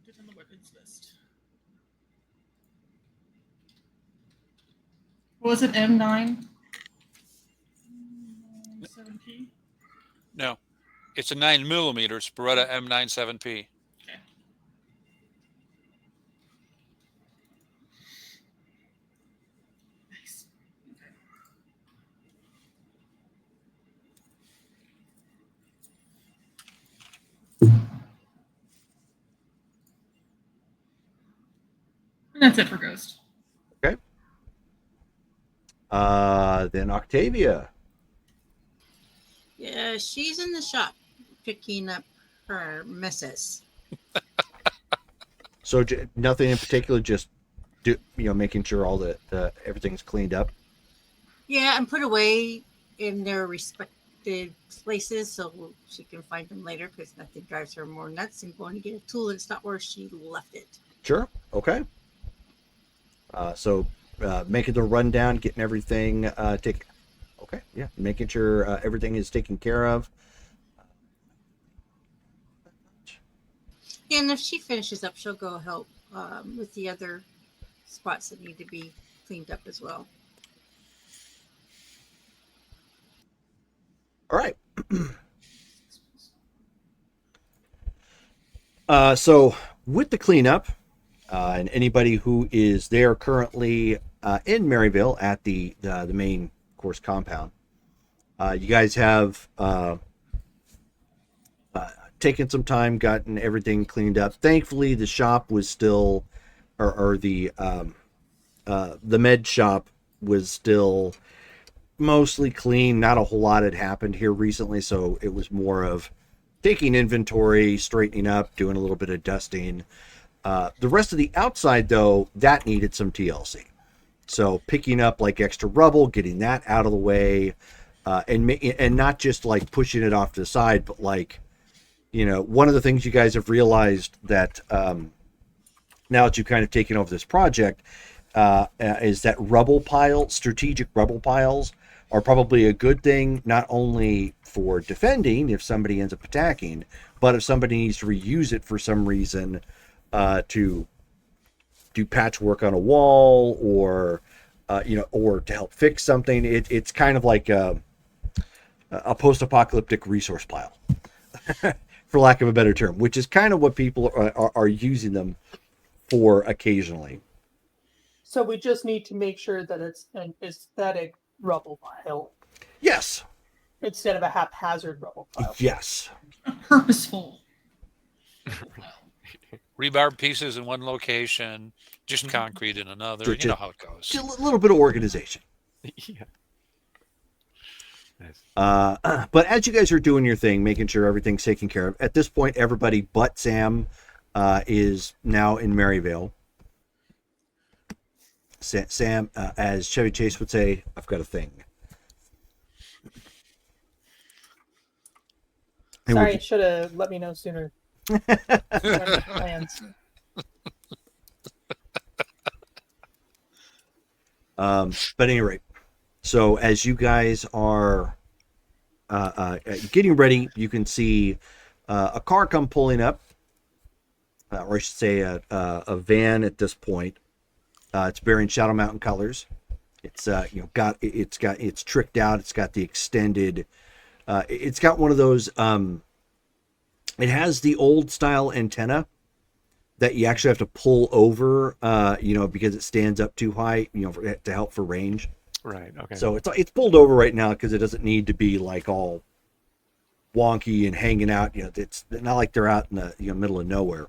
Get on the weapons list. What was it, M9? P. No, it's a 9mm Beretta M97P. Okay. Nice. Okay. And that's it for Ghost. Then Octavia. Yeah, she's in the shop picking up her messes. So nothing in particular, just making sure all the everything's cleaned up. Yeah, and put away in their respective places so she can find them later, because nothing drives her more nuts than going to get a tool and it's not where she left it. Sure. Okay. So making the rundown, getting everything taken. Okay. Yeah. Making sure everything is taken care of. And if she finishes up, she'll go help with the other spots that need to be cleaned up as well. All right. So with the cleanup, and anybody who is there currently in Maryville at the main course compound, you guys have taken some time, gotten everything cleaned up. Thankfully, the shop was still, or the med shop was still mostly clean. Not a whole lot had happened here recently, so it was more of taking inventory, straightening up, doing a little bit of dusting. The rest of the outside, though, that needed some TLC. So picking up like extra rubble, getting that out of the way, and not just like pushing it off to the side, but like, one of the things you guys have realized that now that you've kind of taken over this project is that strategic rubble piles are probably a good thing, not only for defending if somebody ends up attacking, but if somebody needs to reuse it for some reason to do patchwork on a wall or to help fix something. It's kind of like a post-apocalyptic resource pile, for lack of a better term, which is kind of what people are using them for occasionally. So we just need to make sure that it's an aesthetic rubble pile. Yes. Instead of a haphazard rubble pile. Yes. Purposeful. Rebar pieces in one location, just concrete in another. So You know how it goes. Just a little bit of organization. Yeah. Nice. But as you guys are doing your thing, making sure everything's taken care of, at this point, everybody but Sam is now in Maryville. Sam, as Chevy Chase would say, I've got a thing. Sorry, should have let me know sooner. Plans. But at any rate, so as you guys are getting ready, you can see a car come pulling up, or I should say a van at this point. It's bearing Shadow Mountain colors. It's it's tricked out. It's got the extended. It's got one of those. It has the old style antenna that you actually have to pull over, because it stands up too high, to help for range. Right. Okay. So it's pulled over right now because it doesn't need to be like all wonky and hanging out. It's not like they're out in the middle of nowhere.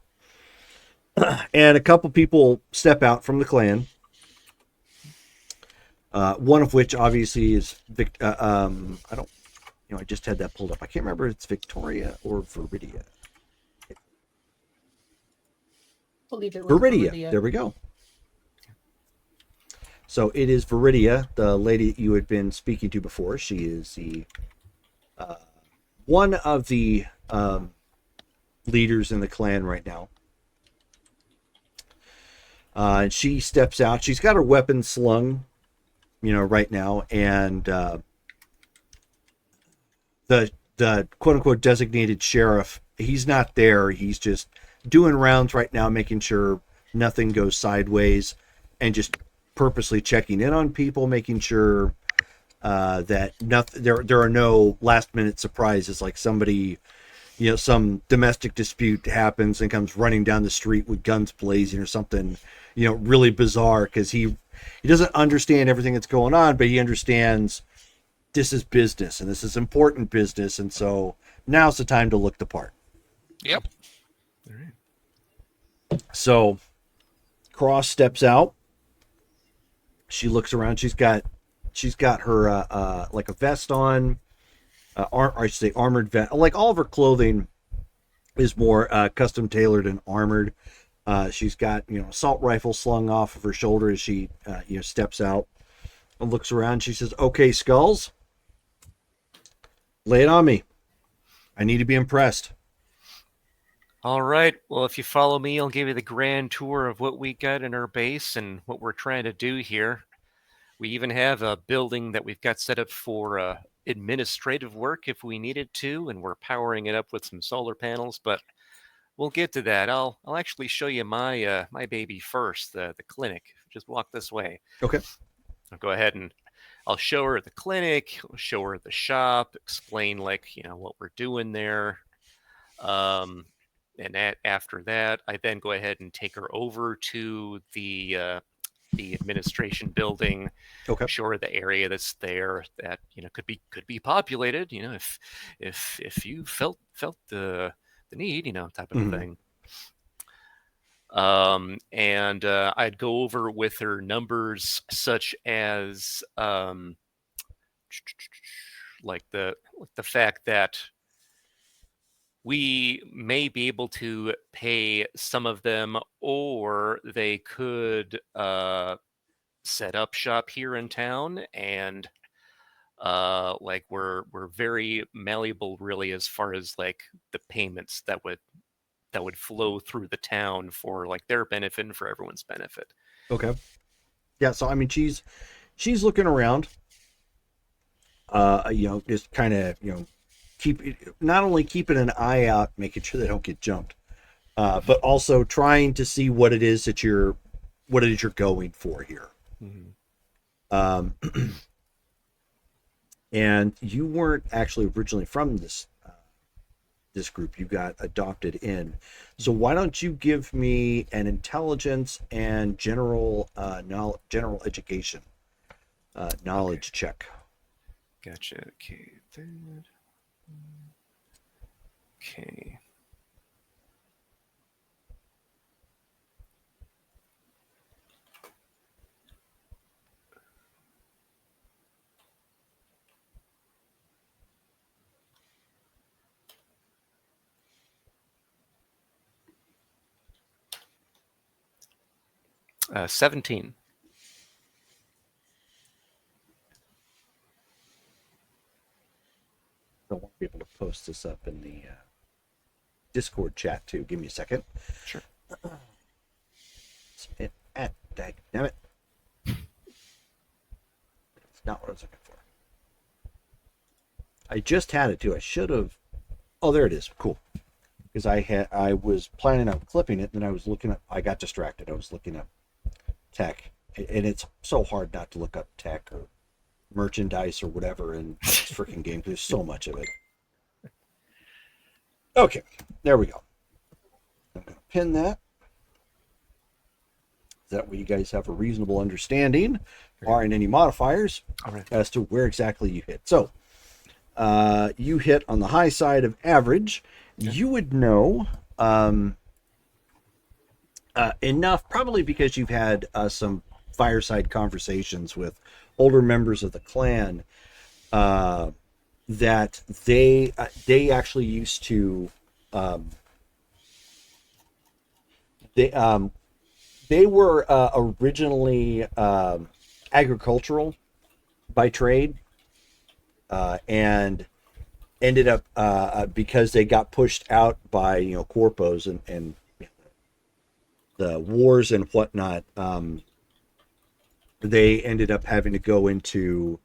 And a couple people step out from the clan. One of which obviously is I just had that pulled up. I can't remember if it's Victoria or Viridia. Believe it was Viridia. There we go. So it is Viridia, the lady that you had been speaking to before. She is the one of the leaders in the clan right now. And she steps out. She's got her weapon slung, right now, and the quote unquote designated sheriff, he's not there. He's just doing rounds right now, making sure nothing goes sideways, and just purposely checking in on people, making sure that nothing, there are no last minute surprises, like somebody, some domestic dispute happens and comes running down the street with guns blazing or something, really bizarre, because he doesn't understand everything that's going on, but he understands this is business and this is important business, and so now's the time to look the part. Yep. All right. So Cross steps out. She looks around. She's got her like a vest on, or I should say armored vest. Like all of her clothing is more custom tailored and armored. She's got assault rifle slung off of her shoulder as she steps out and looks around. She says, "Okay, Skulls, lay it on me. I need to be impressed." All right. Well, if you follow me, I'll give you the grand tour of what we got in our base and what we're trying to do here. We even have a building that we've got set up for administrative work if we needed to, and we're powering it up with some solar panels. But we'll get to that. I'll actually show you my my baby first, the clinic. Just walk this way. Okay. I'll go ahead and I'll show her the clinic, show her the shop, explain what we're doing there. And after that, I then go ahead and take her over to the administration building. Okay. Show her the area that's there that could be populated. If you felt the need, type of thing. And I'd go over with her numbers such as like the fact that we may be able to pay some of them, or they could set up shop here in town, and we're very malleable, really, as far as the payments that would flow through the town for their benefit and for everyone's benefit. Okay. Yeah. So I mean, she's looking around. Just kind of not only keeping an eye out, making sure they don't get jumped, but also trying to see what it is you're going for here. Mm-hmm. And you weren't actually originally from this group. You got adopted in. So why don't you give me an intelligence and general education knowledge check? Gotcha. Okay. Okay. Uh, 17. I want to be able to post this up in the Discord chat too. Give me a second. Sure. Damn it. It's not what I was looking for. I just had it too. I should have. Oh, there it is. Cool. Because I was planning on clipping it, and then I got distracted. I was looking up tech, and it's so hard not to look up tech or merchandise or whatever in this freaking game. There's so much of it. Okay, there we go. I'm going to pin that. That way you guys have a reasonable understanding, barring any modifiers, as to where exactly you hit. So, you hit on the high side of average. Yeah. You would know enough, probably because you've had some fireside conversations with older members of the clan, that they actually used to they were originally agricultural by trade, and ended up because they got pushed out by corpos and the wars and whatnot. They ended up having to go into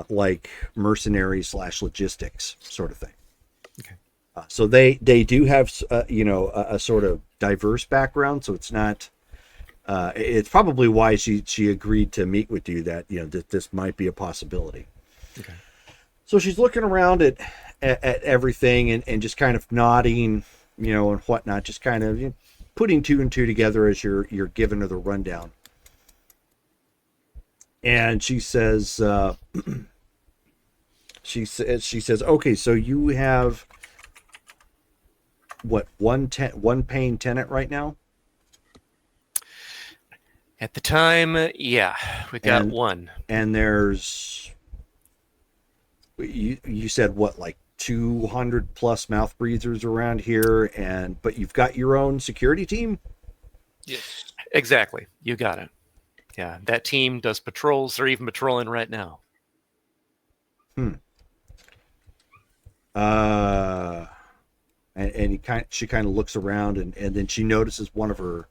like mercenary / logistics sort of thing. Okay. So they do have a sort of diverse background. So it's not It's probably why she agreed to meet with you, that that this might be a possibility. Okay. So she's looking around at everything and just kind of nodding, and whatnot, just kind of putting two and two together as you're giving her the rundown. And she says, she says, okay, so you have what, one paying tenant right now? At the time, yeah, we got And- one. And there's, you said what, like 200 plus mouth breathers around here, but you've got your own security team? Yes. Exactly. You got it. Yeah, that team does patrols. They're even patrolling right now. And she kind of looks around, and then she notices one of her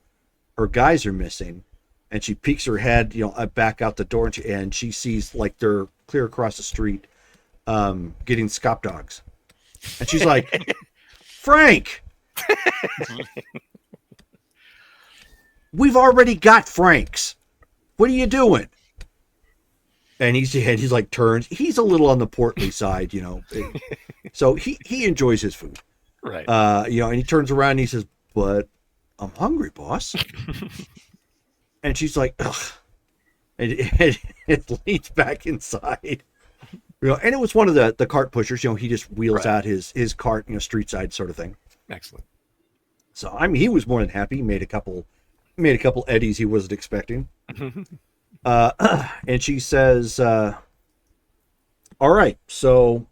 guys are missing, and she peeks her head, back out the door, and she sees, like, they're clear across the street, getting scop dogs, and she's like, Frank, we've already got Franks. What are you doing? And he's like, turns. He's a little on the portly side, so he enjoys his food. Right. And he turns around and he says, but I'm hungry, boss. And she's like, ugh. And it leads back inside. And it was one of the cart pushers, he just wheels out his cart, street side sort of thing. Excellent. So, he was more than happy. He made a couple eddies he wasn't expecting. And she says, all right, so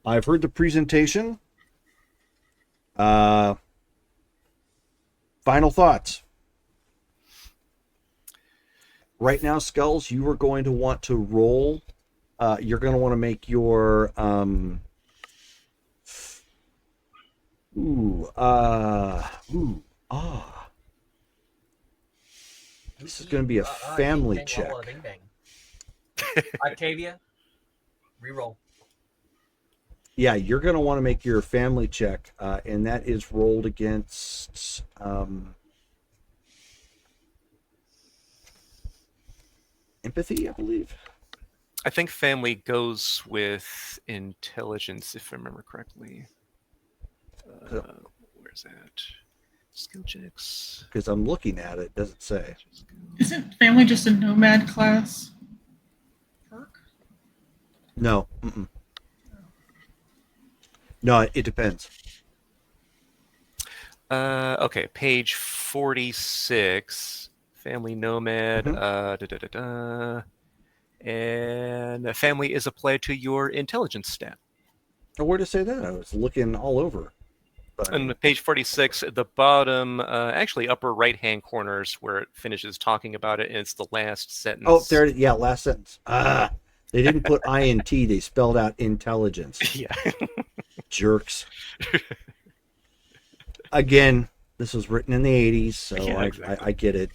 I've heard the presentation. Final thoughts. Right now, Skulls, you are going to want to roll. You're going to want to make your this is going to be a family bing, bang, check. bing, bang. Octavia, reroll. Yeah, you're going to want to make your family check, and that is rolled against empathy, I believe. I think family goes with intelligence, if I remember correctly. Where's that? Skill checks. Because I'm looking at it, doesn't say. Isn't family just a nomad class perk? No. Mm-mm. No, it depends. Okay, page 46. Family nomad. And a family is applied to your intelligence stat. Oh, where to say that? I was looking all over. But On page 46, at the bottom, actually upper right-hand corners where it finishes talking about it, and it's the last sentence. oh, there. Yeah, last sentence. They didn't put INT. They spelled out intelligence. Yeah. Jerks. Again, this was written in the 80s, so Yeah, exactly. I get it.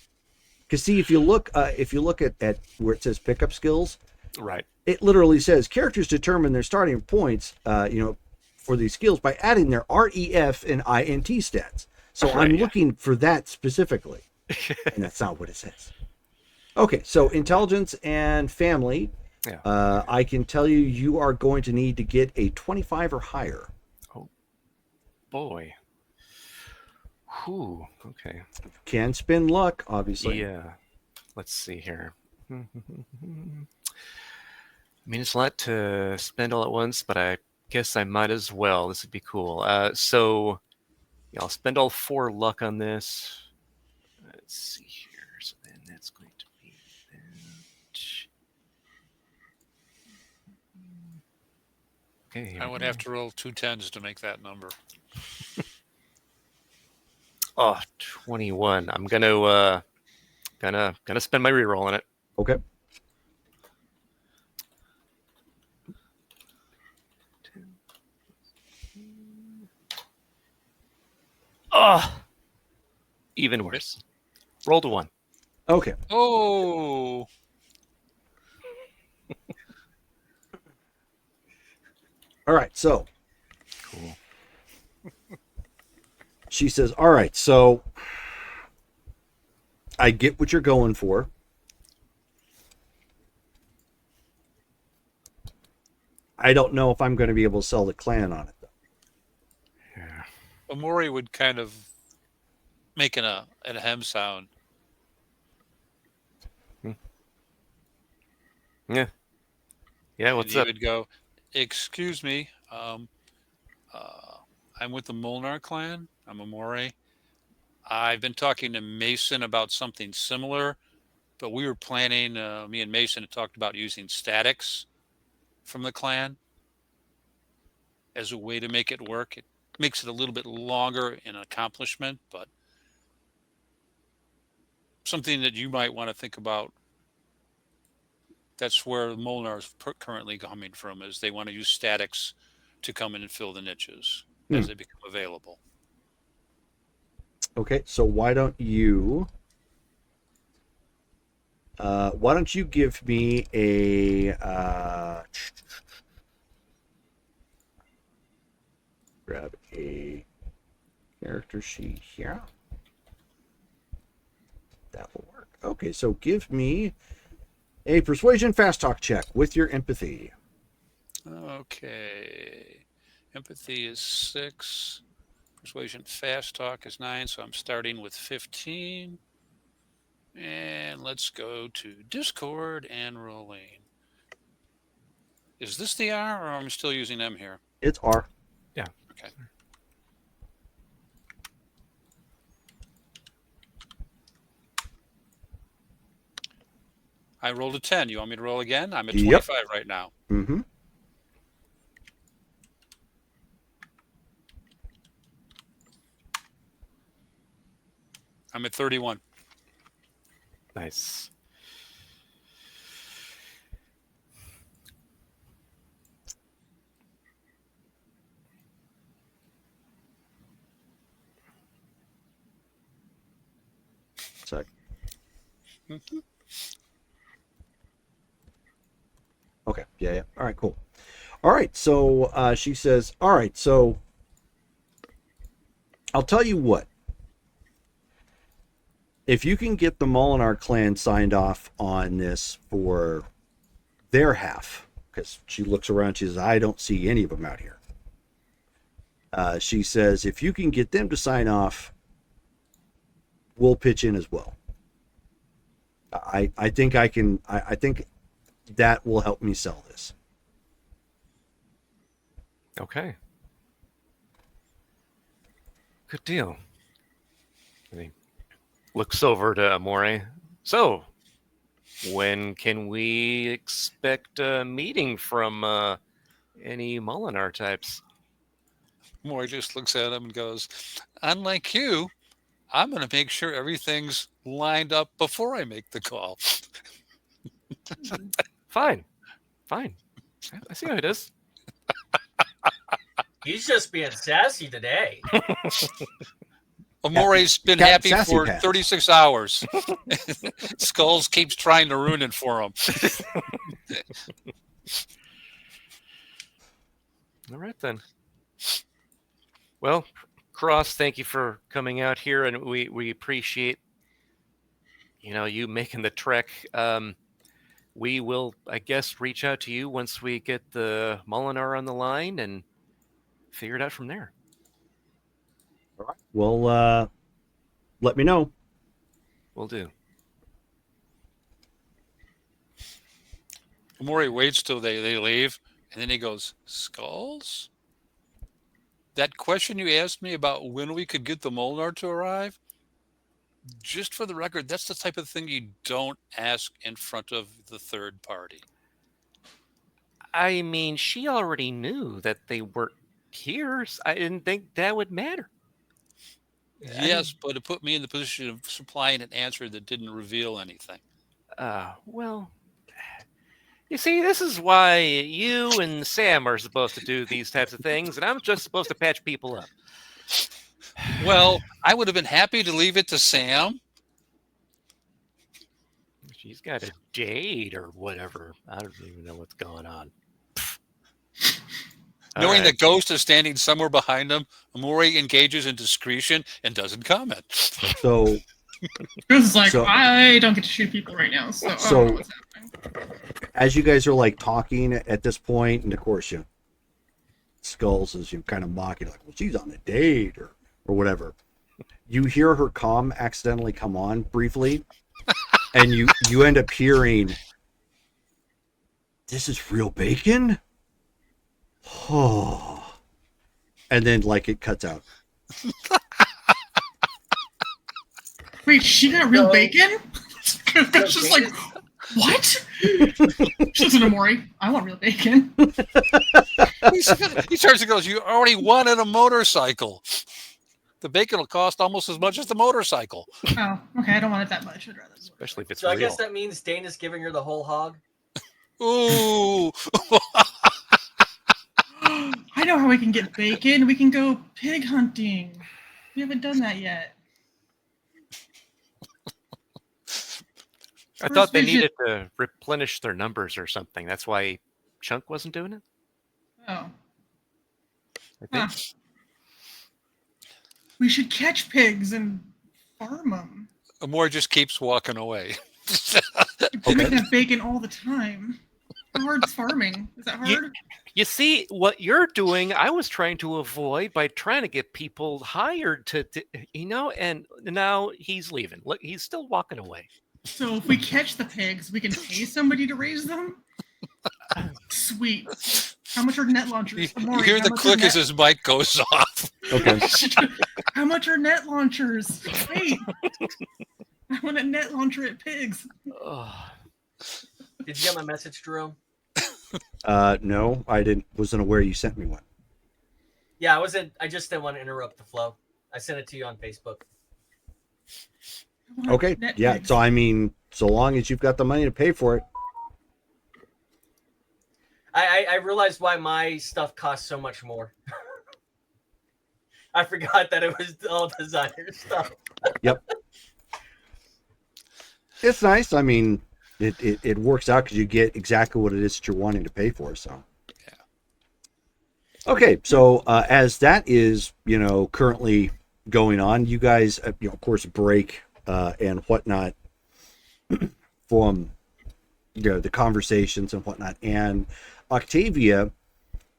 Because see, if you look at where it says pickup skills, Right. it literally says characters determine their starting points, for these skills by adding their REF and INT stats. So Right, I'm yeah. looking for that specifically, and that's not what it says. Okay, so intelligence and family. Yeah. I can tell you are going to need to get a 25 or higher. Boy. Whew. Okay. Can spin luck, obviously. Yeah. Let's see here. I mean, it's a lot to spend all at once, but I guess I might as well. This would be cool. So, yeah, I'll spend all 4 luck on this. Let's see here. So then that's going to be that. Okay. here I we would go. have to roll 2 10s to make that number. Oh, 21. I'm gonna spend my reroll on it. Okay. Oh, even worse. Roll to 1. Okay. Oh, All right. So Cool. she says, all right, so I get what you're going for. I don't know if I'm going to be able to sell the clan on it, though. Yeah. Omori would kind of make an ahem sound. Yeah. Yeah, what's and he up? would go, "Excuse me, I'm with the Molnar clan. I'm Omori. I've been talking to Mason about something similar, but we were planning, me and Mason had talked about using statics from the clan as a way to make it work. It makes it a little bit longer in accomplishment, but something that you might want to think about. That's where Molnar is currently coming from, is they want to use statics to come in and fill the niches as they become available." Okay, so why don't you give me a grab a character sheet here. That will work. Okay, so give me a persuasion fast talk check with your empathy. Okay. Empathy is 6. Persuasion fast talk is 9. So I'm starting with 15. And let's go to Discord and rolling. Is this the R, or am I still using M here? It's R. Yeah. Okay. I rolled a 10. You want me to roll again? I'm at 25 right now. Mm-hmm. I'm at 31. Nice. Sec. Okay. Yeah. All right. Cool. All right. So she says, all right. So I'll tell you what. If you can get the Molinar clan signed off on this for their half, because she looks around, she says, I don't see any of them out here. She says, if you can get them to sign off, we'll pitch in as well. I think I can. I think that will help me sell this. Okay. Good deal. And he looks over to Amore. So, when can we expect a meeting from any Molinar types? Mori just looks at him and goes, "Unlike you, I'm going to make sure everything's lined up before I make the call." Fine. I see how it is. He's just being sassy today. Amore's been Captain happy Sassy for Pants. 36 hours. Skulls keeps trying to ruin it for him. All right, then. Well, Cross, thank you for coming out here, and we appreciate, you making the trek. We will, I guess, reach out to you once we get the Molinar on the line and figure it out from there. All right. Well, let me know. Will do. Amore waits till they leave, and then he goes, "Skulls? That question you asked me about when we could get the Molnar to arrive, just for the record, that's the type of thing you don't ask in front of the third party." I mean, she already knew that they weren't here. I didn't think that would matter. Yes, but it put me in the position of supplying an answer that didn't reveal anything. Well, you see, this is why you and Sam are supposed to do these types of things, and I'm just supposed to patch people up. Well, I would have been happy to leave it to Sam. She's got a jade or whatever. I don't even know what's going on. Knowing that Ghost is standing somewhere behind him, Amore engages in discretion and doesn't comment. So It's like, So- I don't get to shoot people right now, so I don't know what's happening. As you guys are like talking at this point, and of course, you know, Skulls is you kind of mocking, like, well, she's on a date or whatever. You hear her comm accidentally come on briefly, and you end up hearing, "This is real bacon." Oh, and then like it cuts out. Wait, she got real No. bacon? It's just like, what? She looks at Amori. I want real bacon. He turns and goes, "You already wanted a motorcycle. The bacon will cost almost as much as the motorcycle." Oh, okay. I don't want it that much. I'd rather. Especially if it's So I real. guess that means Dana's giving her the whole hog. Ooh. I know how we can get bacon. We can go pig hunting. We haven't done that yet. I thought they we should- needed to replenish their numbers or something. That's why Chunk wasn't doing it. Oh. I think. Huh. We should catch pigs and farm them. Amor just keeps walking away. We can have bacon all the time. How hard's farming? Is that hard? You see, what you're doing, I was trying to avoid by trying to get people hired to and now he's leaving. Look, he's still walking away. So if we catch the pigs, we can pay somebody to raise them? Sweet. How much are net launchers? You Amori, hear how the much are click net- as his mic goes off. Okay. How much are net launchers? Wait. I want a net launcher at pigs. Ugh. Did you get my message, Jerome? No, I wasn't aware you sent me one. Yeah, I just didn't want to interrupt the flow. I sent it to you on Facebook. I want Okay. net Yeah. pigs. So I mean, so long as you've got the money to pay for it. I realized why my stuff costs so much more. I forgot that it was all designer stuff. It's nice. I mean, it works out because you get exactly what it is that you're wanting to pay for. So. Okay, so as that is, currently going on, you guys, of course, break and whatnot from, the conversations and whatnot. And Octavia,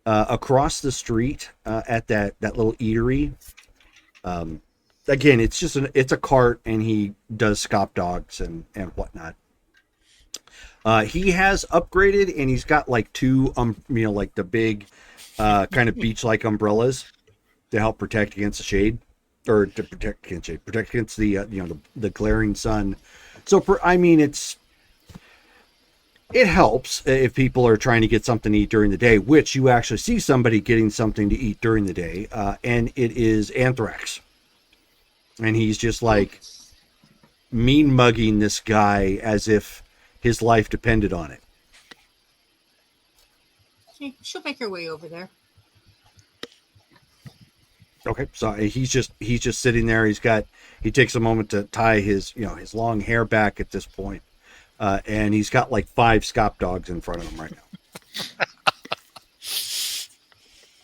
across the street at that little eatery, again, it's a cart, and he does scop dogs and whatnot. He has upgraded, and he's got like two, like the big kind of beach-like umbrellas to help protect against the shade, or to protect against the the glaring sun. So it helps if people are trying to get something to eat during the day, which you actually see somebody getting something to eat during the day, and it is Anthrax, and he's just like mean mugging this guy as if his life depended on it. Okay, she'll make her way over there. Okay, so he's just sitting there. He takes a moment to tie his his long hair back at this point, and he's got like 5 scop dogs in front of him right now.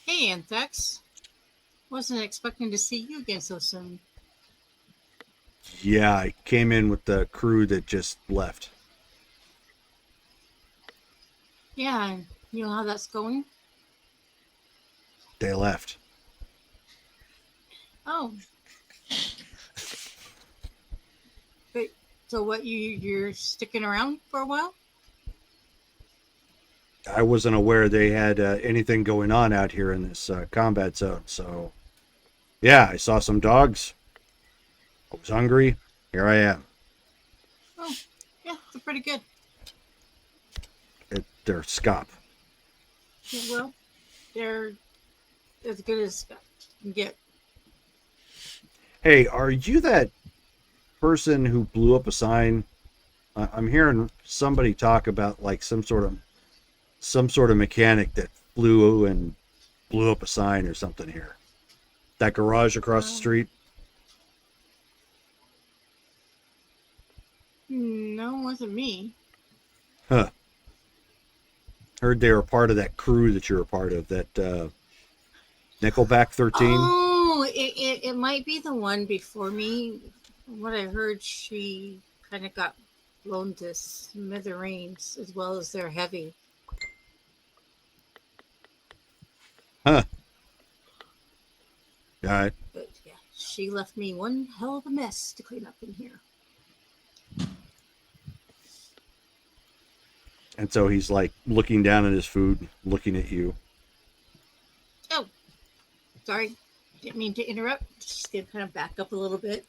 Hey, Anthrax. Wasn't expecting to see you again so soon. Yeah, I came in with the crew that just left. Yeah, and you know how that's going? They left. Oh. But so what? You're sticking around for a while? I wasn't aware they had anything going on out here in this combat zone. So, yeah, I saw some dogs. I was hungry. Here I am. Oh, yeah, they're pretty good. They're scop. Yeah, well, they're as good as you can get. Hey, are you that person who blew up a sign? I'm hearing somebody talk about like some sort of mechanic that flew up a sign or something here. That garage across the street. No, it wasn't me. Huh. Heard they were part of that crew that you're a part of, that Nickelback 13. Oh, it might be the one before me. From what I heard, she kind of got blown to smithereens as well as they're heavy. Huh. Got it. But yeah, she left me one hell of a mess to clean up in here. And so he's like looking down at his food, looking at you. Oh, sorry. Didn't mean to interrupt. Just gonna kind of back up a little bit.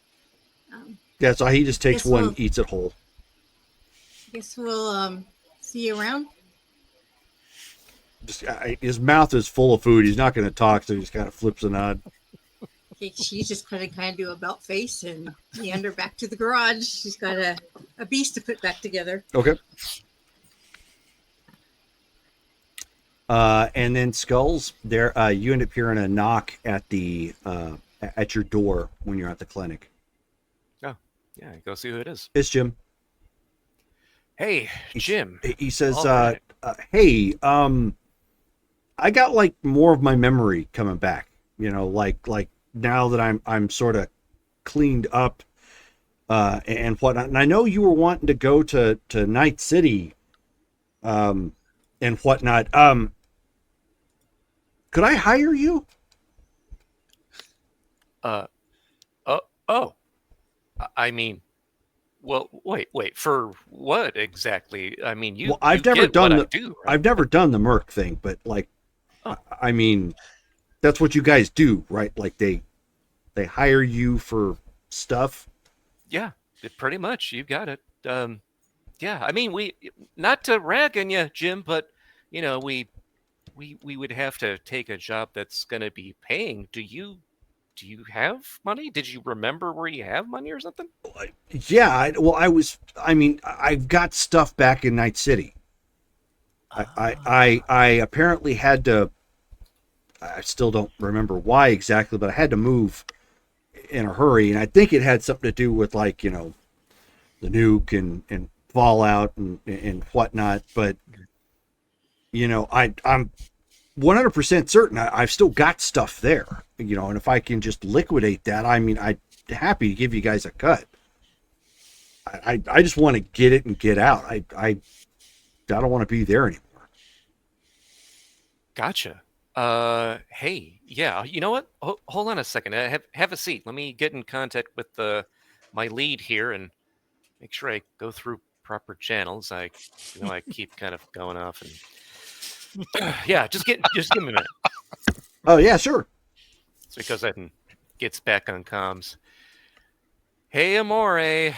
Yeah, so he just takes Guess one, we'll- eats it whole. Guess we'll see you around. Just his mouth is full of food. He's not going to talk, so he just kind of flips a nod. Okay, she's just kind of do about face and meander back to the garage. She's got a beast to put back together. Okay. And then Skulls, there you end up hearing a knock at the at your door when you're at the clinic. Yeah, go see who it is. It's Jim. Hey, Jim. He says, All right. "Hey, I got like more of my memory coming back. You know, like now that I'm sort of cleaned up and whatnot. And I know you were wanting to go to Night City, and whatnot. Could I hire you?" Oh. I mean, well, wait. For what exactly? I mean, you. Well, I've you never get done what the I do, right? I've never done the Merc thing, but like, I mean, that's what you guys do, right? Like they hire you for stuff. Yeah, pretty much. You got it. Yeah. I mean, we not to rag on you, Jim, but you know, we would have to take a job that's going to be paying. Do you have money? Did you remember where you have money or something? Yeah, I've got stuff back in Night City. I apparently had to. I still don't remember why exactly, but I had to move in a hurry, and I think it had something to do with like the nuke and Fallout and whatnot. But I'm 100% certain I've still got stuff there. And if I can just liquidate that, I mean, I'd be happy to give you guys a cut. I just want to get it and get out. I don't want to be there anymore. Gotcha. Hey, yeah. You know what? Hold on a second. Have a seat. Let me get in contact with my lead here and make sure I go through proper channels. I keep kind of going off and yeah. Just give me a minute. Oh yeah, sure. It's because Eden gets back on comms. Hey, Amore.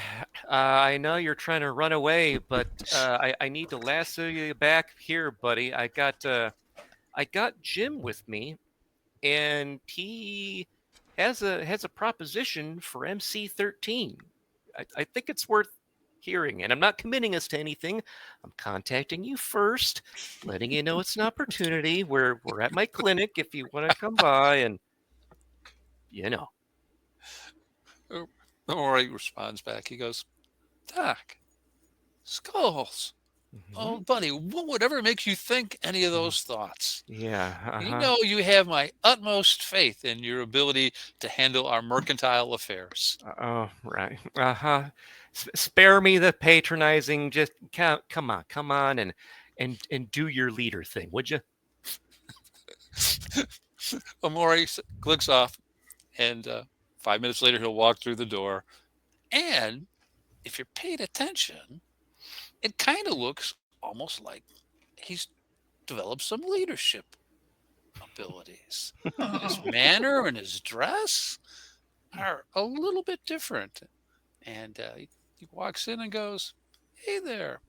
I know you're trying to run away, but I need to lasso you back here, buddy. I got Jim with me, and he has a proposition for MC13. I think it's worth hearing, and I'm not committing us to anything. I'm contacting you first, letting you know it's an opportunity. We're at my clinic if you want to come by, and Rory responds back. He goes, Doc, Skulls. Oh, buddy, whatever makes you think any of those thoughts? Yeah. You know you have my utmost faith in your ability to handle our mercantile affairs. Oh, right. Spare me the patronizing. Just come on, and do your leader thing, would you? Amori clicks off, and 5 minutes later he'll walk through the door. And if you're paying attention, it kind of looks almost like he's developed some leadership abilities. His manner and his dress are a little bit different. And he walks in and goes, Hey there,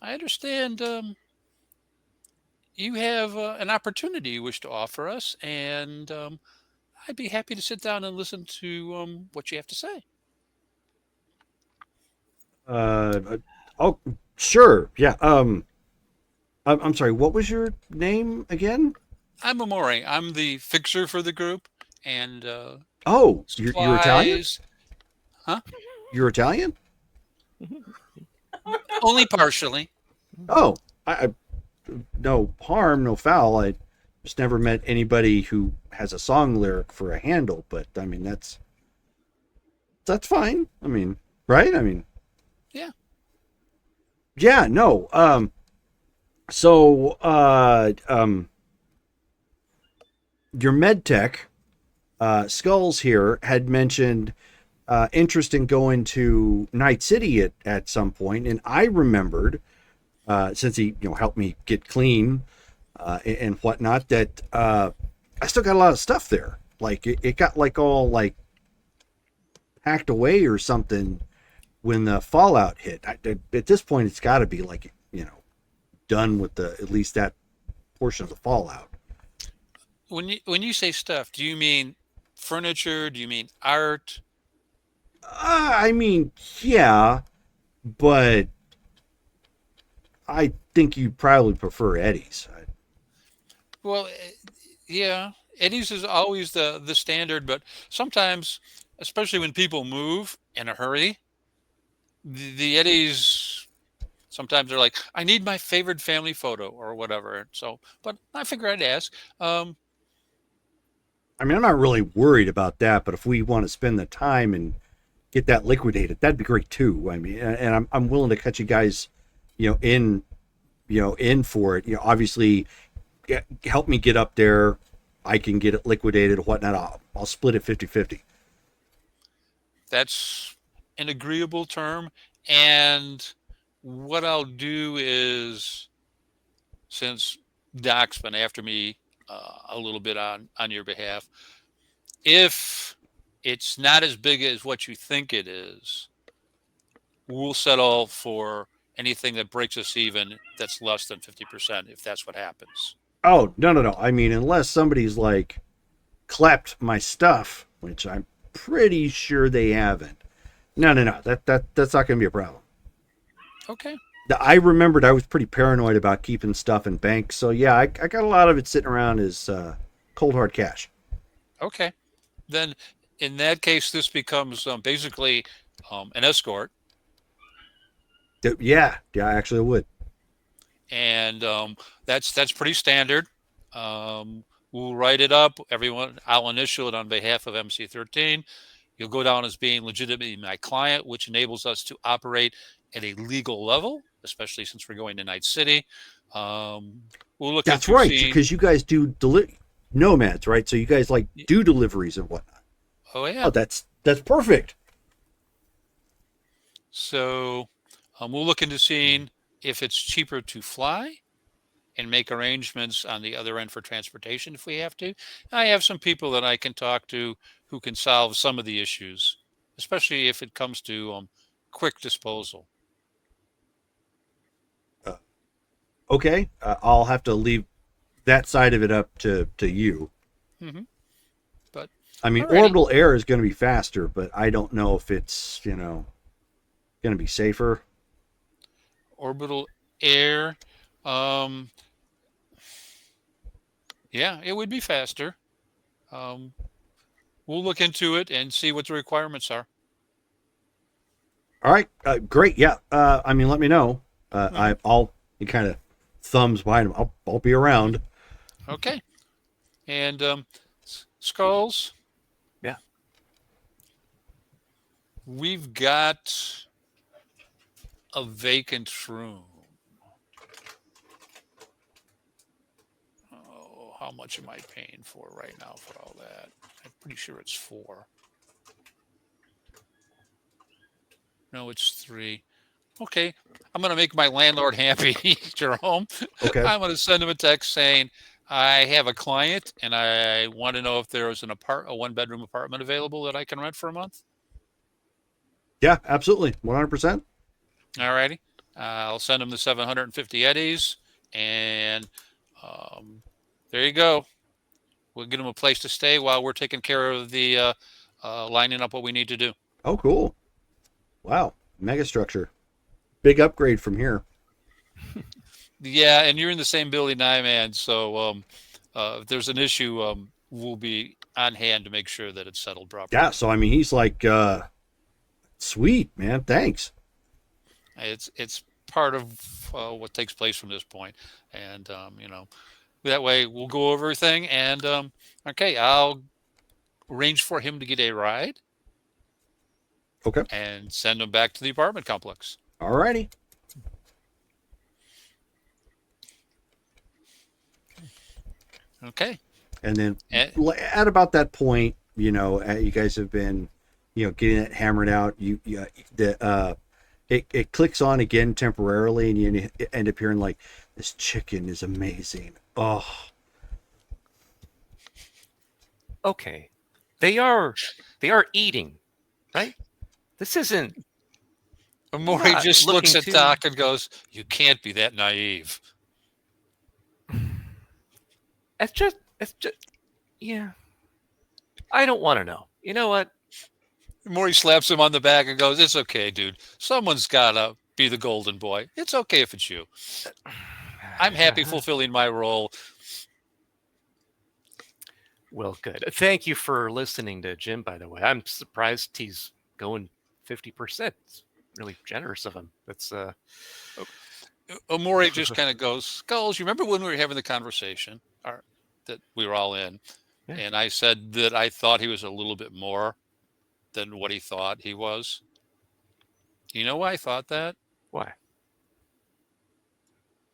I understand you have an opportunity you wish to offer us, and I'd be happy to sit down and listen to what you have to say. Oh, sure. Yeah. I'm sorry. What was your name again? I'm Amore. I'm the fixer for the group, and oh, you're Italian? supplies- Huh? You're Italian? Only partially. Oh, I no harm, no foul. I just never met anybody who has a song lyric for a handle, but I mean that's that's fine. I mean, right? I mean, Yeah. yeah, no. So, your med tech, Skulls here had mentioned interest in going to Night City at some point, and I remembered, since he helped me get clean and whatnot, that I still got a lot of stuff there. Like it got like all like packed away or something when the Fallout hit. At this point, it's got to be like done with at least that portion of the Fallout. When you say stuff, do you mean furniture? Do you mean art? I mean, yeah, but I think you probably prefer Eddie's. Well, yeah, Eddie's is always the standard, but sometimes, especially when people move in a hurry, the Eddies sometimes they're like, I need my favorite family photo or whatever. So, but I figure I'd ask. I mean, I'm not really worried about that, but if we want to spend the time and get that liquidated, that'd be great too. I mean, and I'm willing to cut you guys, in for it. Obviously, help me get up there. I can get it liquidated, whatnot. I'll split it 50-50. That's an agreeable term. And what I'll do is, since Doc's been after me a little bit on your behalf, if it's not as big as what you think it is, we'll settle for anything that breaks us even that's less than 50%, if that's what happens. Oh, no. I mean, unless somebody's like clapped my stuff, which I'm pretty sure they haven't. No. That's not going to be a problem. Okay. I remembered I was pretty paranoid about keeping stuff in banks. So, yeah, I got a lot of it sitting around as cold hard cash. Okay. Then in that case, this becomes basically an escort. Yeah, actually it would. And that's pretty standard. We'll write it up. I'll initial it on behalf of MC13. You'll go down as being legitimately my client, which enables us to operate at a legal level, especially since we're going to Night City. We'll look. That's right, because you guys do nomads, right? So you guys do deliveries and whatnot. Oh yeah. Oh, that's perfect. So we'll look into seeing if it's cheaper to fly and make arrangements on the other end for transportation if we have to. I have some people that I can talk to who can solve some of the issues, especially if it comes to quick disposal. Okay, I'll have to leave that side of it up to you. Mm-hmm. But I mean, alrighty. orbital air is going to be faster, but I don't know if it's going to be safer. Orbital air, yeah, it would be faster. We'll look into it and see what the requirements are. All right, great. Yeah, I mean, let me know. I'll kind of thumbs behind him. I'll be around. Okay. And Skulls. Yeah. We've got a vacant room. Oh, how much am I paying for right now for all that? I'm pretty sure it's 4. No, it's 3. Okay, I'm going to make my landlord happy, Jerome. Okay. I'm going to send him a text saying, I have a client and I want to know if there is a 1-bedroom apartment available that I can rent for a month. Yeah, absolutely. 100%. All righty. I'll send him the 750 eddies and there you go. We'll get him a place to stay while we're taking care of the lining up what we need to do. Oh, cool. Wow. Mega structure. Big upgrade from here. Yeah, and you're in the same building I'm in, so if there's an issue, we'll be on hand to make sure that it's settled properly. Yeah, so I mean, he's like, sweet, man. Thanks. It's part of what takes place from this point, and that way we'll go over everything. And okay, I'll arrange for him to get a ride. Okay. and send them back to the apartment complex. Alrighty. Okay. And then And, at about that point, you guys have been, getting it hammered out. It clicks on again temporarily, and you end up hearing like, "This chicken is amazing." Oh, Okay, they are eating, right? This isn't. Amori Not just looks looking at too- Doc and goes, "You can't be that naive." It's just, yeah. I don't want to know. You know what? Amori slaps him on the back and goes, "It's okay, dude. Someone's gotta be the golden boy. It's okay if it's you. I'm happy fulfilling my role." Well, good. Thank you for listening to Jim, by the way. I'm surprised he's going 50%. It's really generous of him. That's Amori just kind of goes, "Skulls, you remember when we were having the conversation that we were all in? Yeah. And I said that I thought he was a little bit more than what he thought he was. You know why I thought that? why.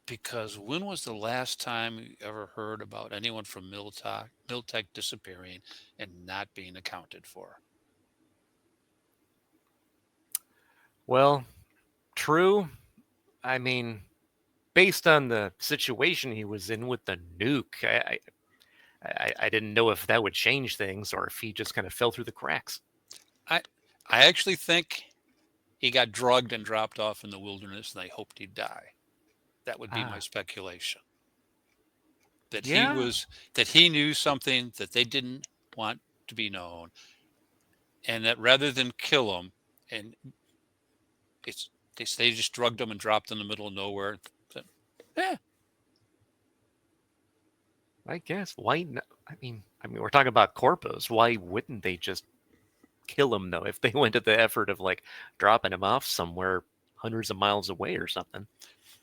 Because when was the last time you ever heard about anyone from Miltech disappearing and not being accounted for? Well, true. I mean, based on the situation he was in with the nuke, I didn't know if that would change things or if he just kind of fell through the cracks. I actually think he got drugged and dropped off in the wilderness, and they hoped he'd die. That would be my speculation. That Yeah. that he knew something that they didn't want to be known, and that rather than kill him, and they just drugged him and dropped in the middle of nowhere. Yeah, I guess. Why not? I mean, we're talking about corpos. Why wouldn't they just kill him though? If they went to the effort of like dropping him off somewhere hundreds of miles away or something.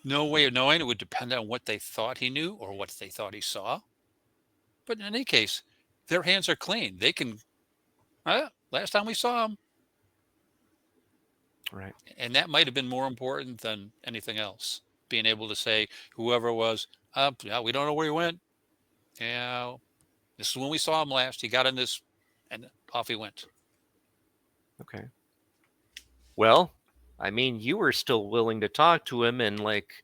no way of knowing. It would depend on what they thought he knew or what they thought he saw. But in any case, their hands are clean. They can. Last time we saw him, Right. and that might have been more important than anything else. Being able to say whoever it was, yeah, we don't know where he went. Yeah, this is when we saw him last. He got in this, and off he went. Okay. Well, I mean, you were still willing to talk to him and like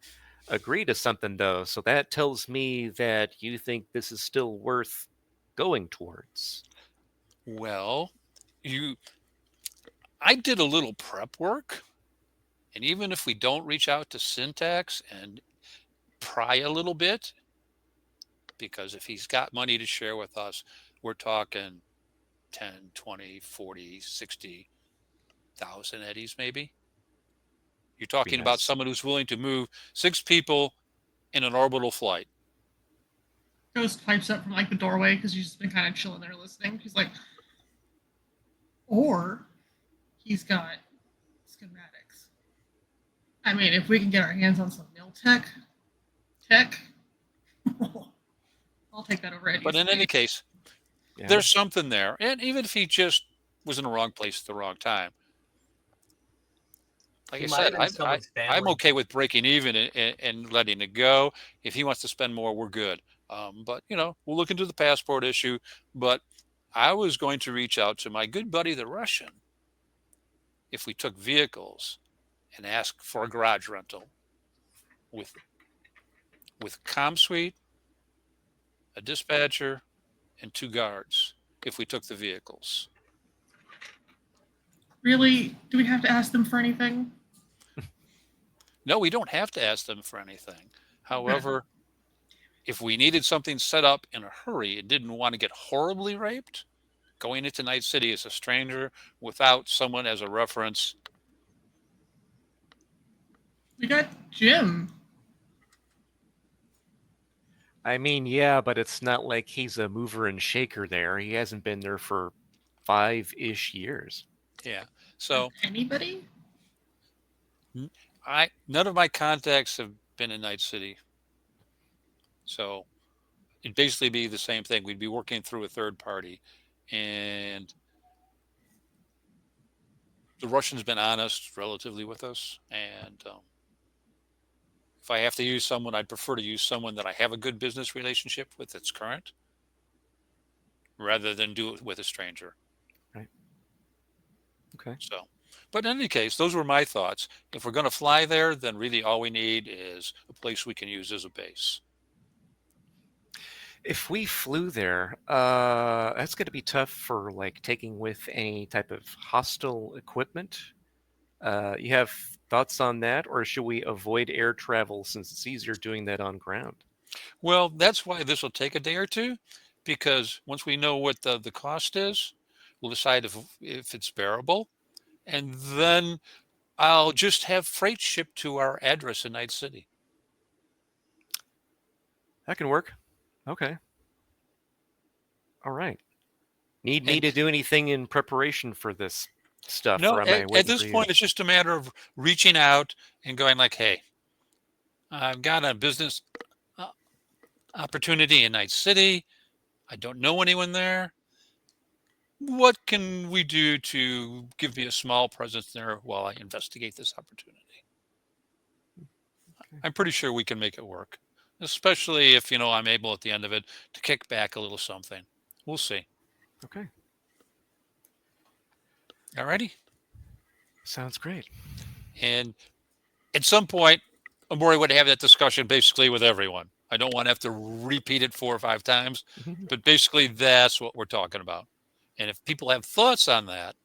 agree to something though, so that tells me that you think this is still worth going towards. Well, I did a little prep work, and even if we don't reach out to Syntax and pry a little bit, because if he's got money to share with us, we're talking 10, 20, 40, 60,000 eddies maybe. You're talking about nice. someone who's willing to move 6 people in an orbital flight. Ghost pipes up from like the doorway because she's just been kind of chilling there listening. She's like, or he's got schematics. I mean, if we can get our hands on some Miltech tech, I'll take that over Eddie's. But in any case, Yeah. there's something there. And even if he just was in the wrong place at the wrong time, like He I might said, have been someone's I'm family. okay with breaking even and letting it go. If he wants to spend more, we're good. But we'll look into the passport issue. But I was going to reach out to my good buddy, the Russian, if we took vehicles and ask for a garage rental with comm suite, a dispatcher, and 2 guards. If we took the vehicles. Really? Do we have to ask them for anything? No, we don't have to ask them for anything. However, if we needed something set up in a hurry and didn't want to get horribly raped, going into Night City as a stranger without someone as a reference. We got Jim. I mean, yeah, but it's not like he's a mover and shaker there. He hasn't been there for 5-ish years. Yeah. So Anybody? none of my contacts have been in Night City. So it'd basically be the same thing. We'd be working through a third party. And the Russians been honest relatively with us, and if I have to use someone, I'd prefer to use someone that I have a good business relationship with that's current, rather than do it with a stranger. Right. Okay. So, but in any case, those were my thoughts. If we're going to fly there, then really all we need is a place we can use as a base. If we flew there, that's going to be tough for like taking with any type of hostile equipment. You have thoughts on that, or should we avoid air travel since it's easier doing that on ground? Well, that's why this will take a day or two, because once we know what the cost is, we'll decide if it's bearable, and then I'll just have freight shipped to our address in Night City. That can work. Okay. All right. Need me to do anything in preparation for this stuff? No, or am I at waiting this for you? point, it's just a matter of reaching out and going like, hey, I've got a business opportunity in Night City. I don't know anyone there. What can we do to give me a small presence there while I investigate this opportunity? I'm pretty sure we can make it work, especially if, I'm able at the end of it to kick back a little something. We'll see. Okay. All righty. Sounds great. And at some point, Amori would have that discussion basically with everyone. I don't want to have to repeat it 4 or 5 times, but basically that's what we're talking about. And if people have thoughts on that,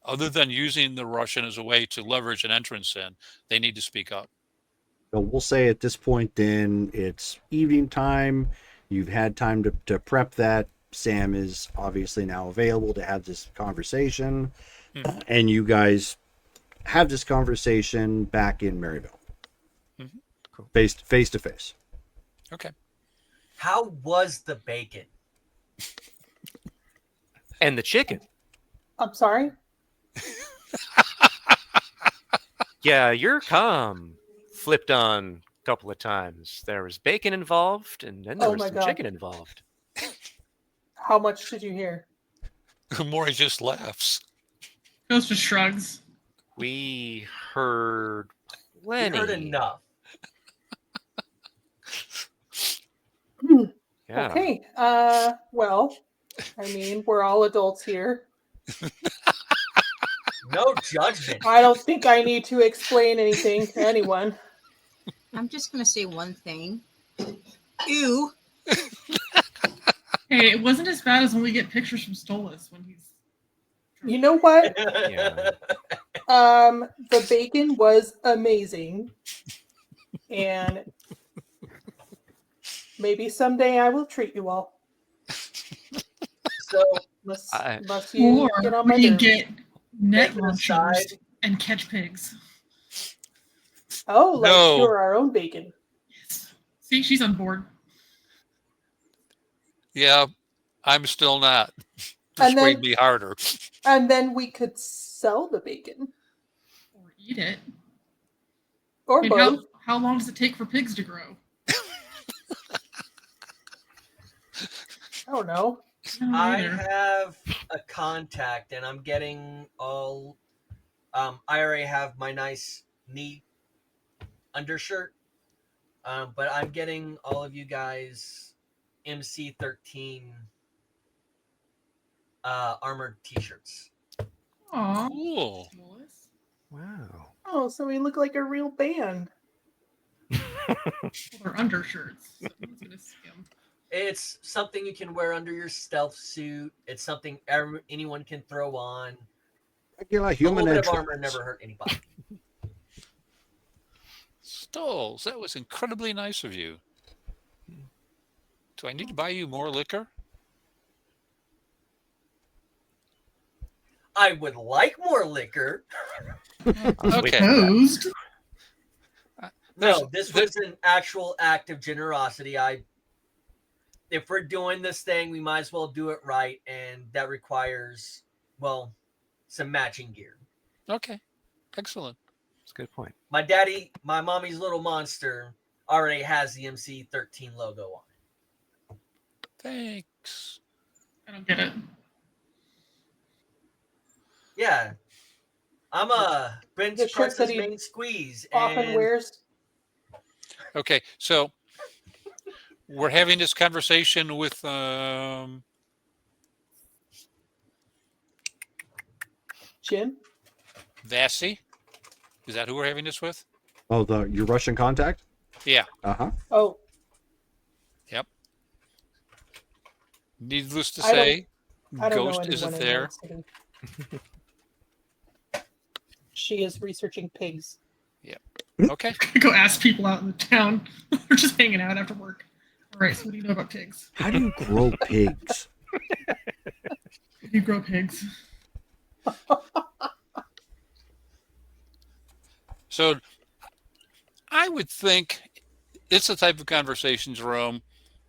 other than using the Russian as a way to leverage an entrance in, they need to speak up. So we'll say at this point, then it's evening time. You've had time to prep that. Sam is obviously now available to have this conversation, and you guys have this conversation back in Maryville, Cool. face to face. Okay. How was the bacon? And the chicken. I'm sorry. Yeah, your comm flipped on a couple of times. There was bacon involved, and then there Oh was my some God. chicken involved. How much did you hear? Amori just laughs. Ghost just shrugs. We heard We plenty. heard enough. Yeah. Okay. Well, I mean, we're all adults here. No judgment. I don't think I need to explain anything to anyone. I'm just going to say one thing. Ew. Hey, it wasn't as bad as when we get pictures from Stolas when he's. You know what? Yeah. The bacon was amazing. And maybe someday I will treat you all. So Unless you get Or on my we can nerves. get net Bacon launchers aside. and catch pigs. Oh, like No. cure our own bacon. Yes. See, she's on board. Yeah, I'm still not. And Persuade then- me harder. And then we could sell the bacon. Or eat it. Or I mean, both. how long does it take for pigs to grow? I don't know. I Either. have a contact, and I'm getting all. I already have my nice neat undershirt, but I'm getting all of you guys MC13 armored T-shirts. Aw. Cool. Stolas. Wow. Oh, so we look like a real band. Or undershirts. So who's gonna see 'em? It's something you can wear under your stealth suit. It's something anyone can throw on. Regular A human little bit of entrance. armor never hurt anybody. Stoles, that was incredibly nice of you. Do I need to buy you more liquor? I would like more liquor. I was waiting for that. Opposed. No, this was an actual act of generosity. If we're doing this thing, we might as well do it right, and that requires, well, some matching gear. Okay, excellent. That's a good point. My mommy's little monster already has the MC13 logo on it. Thanks. I don't get it. Yeah, I'm bench The shirt press that his he main squeeze. Often And wears. Okay, so we're having this conversation with Jim? Vassy. Is that who we're having this with? Oh, your Russian contact? Yeah. Uh-huh. Oh, Yep. Needless to I don't- say, I don't know Ghost anyone isn't in there. that city. She is researching pigs. Okay. Go ask people out in the town. We're just hanging out after work. All right, so what do you know about pigs? How do you grow pigs? You grow pigs. So I would think it's the type of conversations, Jerome,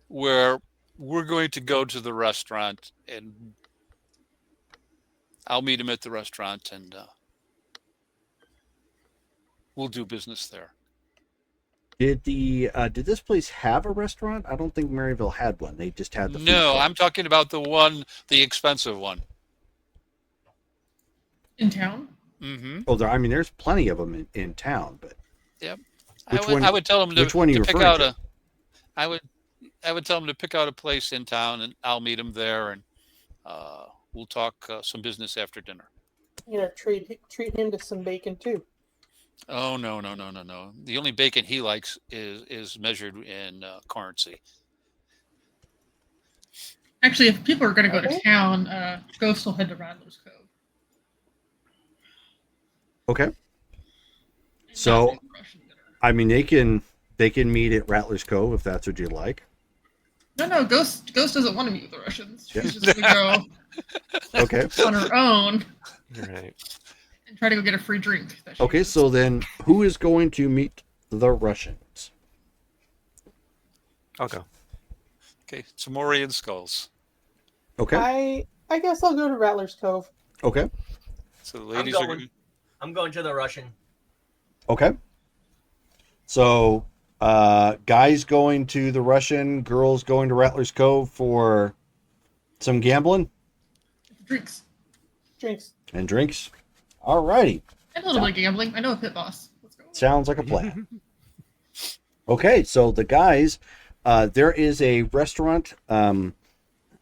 where we're going to go to the restaurant and I'll meet him at the restaurant and we'll do business there. Did this place have a restaurant? I don't think Maryville had one. They just had the food No, truck. I'm talking about the expensive one. In town? Mm-hmm. Oh, there's plenty of them in town, but I would tell them to, which one are you to pick referring out to? I would tell them to pick out a place in town and I'll meet them there and we'll talk some business after dinner. Treat him to some bacon too. Oh no. The only bacon he likes is measured in currency. Actually, if people are going to go Okay. to town, Ghost will head to Rattler's Cove. Okay. And So- not do Russian dinner. They can meet at Rattler's Cove if that's what you like. No, Ghost doesn't want to meet with the Russians. Yeah. She's just going to Okay. go on her own Right. and try to go get a free drink. that she Okay, gets. so then who is going to meet the Russians? I'll go. Okay, Tamori and Skulls. Okay. I guess I'll go to Rattler's Cove. Okay. So the ladies are going. going. I'm going to the Russian. Okay. So, guys going to the Russian, girls going to Rattler's Cove for some gambling Drinks. Drinks. and drinks. All righty. And a little bit of gambling. I know a pit boss. Let's go. Sounds like a plan. Okay, so the guys, there is a restaurant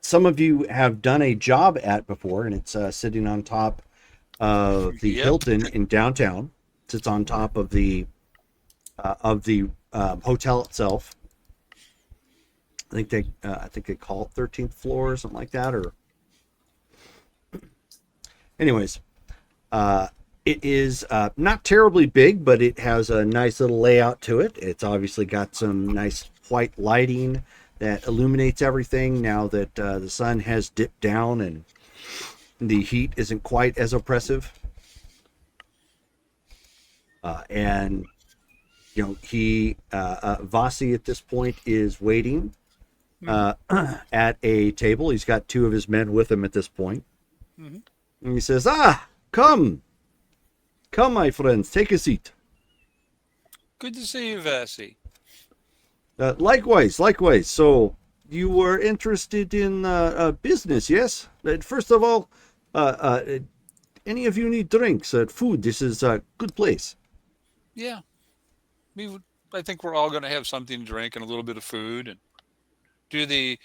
some of you have done a job at before, and it's sitting on top of the Yep. Hilton in downtown. Sits on top of the hotel itself. I think they call it 13th floor or something like that. Or, anyways, it is not terribly big, but it has a nice little layout to it. It's obviously got some nice white lighting that illuminates everything now that the sun has dipped down and the heat isn't quite as oppressive. And you know, Vasi at this point is waiting at a table. He's got two of his men with him at this point. Mhm. And he says, come, my friends, take a seat. Good to see you, Vassy. Likewise. So you were interested in business, yes? First of all, any of you need drinks, food? This is a good place. Yeah, I think we're all going to have something to drink and a little bit of food and do the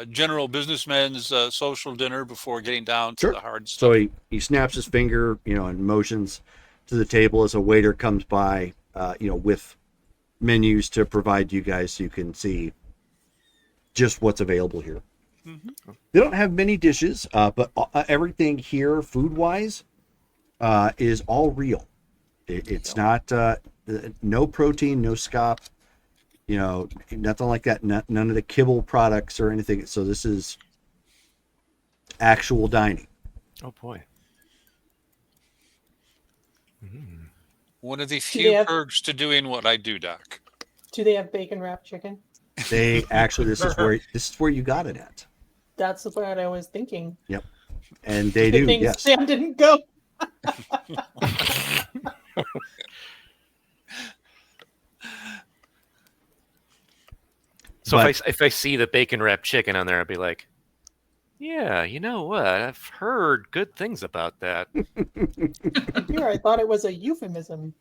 general businessman's social dinner before getting down to Sure. the hard So stuff. he snaps his finger, and motions to the table as a waiter comes by, with menus to provide you guys so you can see just what's available here. Mm-hmm. They don't have many dishes, but everything here, food-wise, is all real. It's not no protein, no scop, nothing like that. None of the kibble products or anything. So this is actual dining. Oh boy. One of the they few have- perks to doing what I do, Doc. Do they have bacon wrapped chicken? They actually, this is where you got it at, That's what I was thinking. and they Good do. thing Yes. Sam didn't go. So But- if I see the bacon wrapped chicken on there, I'd be like, Yeah, you know what? I've heard good things about that. Here, I thought it was a euphemism.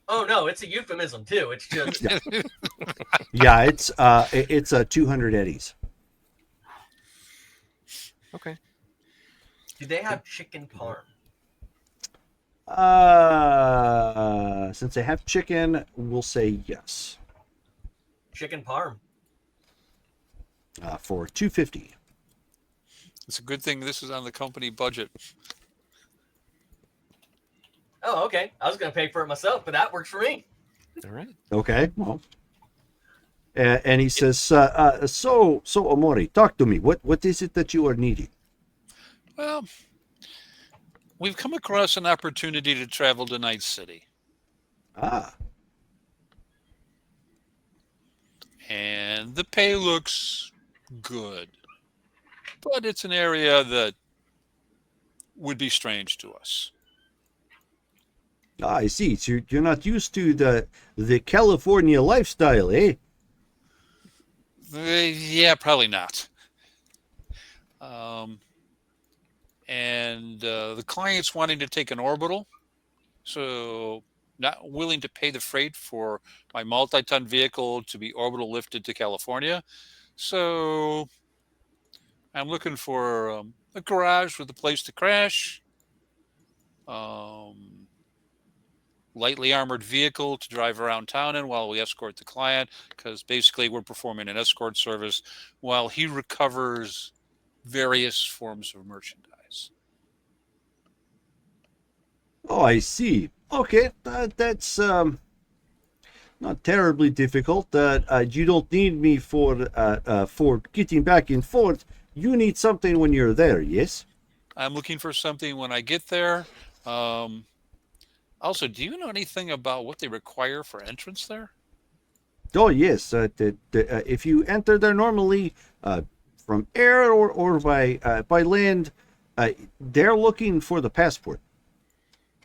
Oh no, it's a euphemism too. It's just Yeah, it's 200 eddies. Okay. do they have chicken parm? Since they have chicken, we'll say yes. Chicken parm. For 250. It's a good thing this is on the company budget. Oh, okay. I was gonna pay for it myself, but that works for me. All right. Okay. Well. And he says, so Omori, talk to me. What is it that you are needing? Well, we've come across an opportunity to travel to Night City. Ah, And the pay looks good. But it's an area that would be strange to us. I see. So you're not used to the California lifestyle, eh? Yeah, probably not. And the client's wanting to take an orbital, so not willing to pay the freight for my multi-ton vehicle to be orbital lifted to California. So I'm looking for a garage with a place to crash, lightly armored vehicle to drive around town in while we escort the client, because basically we're performing an escort service while he recovers various forms of merchandise. Oh, I see. Okay, that's not terribly difficult. You don't need me for getting back and forth. You need something when you're there, yes? I'm looking for something when I get there. Also, do you know anything about what they require for entrance there? Oh, yes. If you enter there normally from air or by land, they're looking for the passport.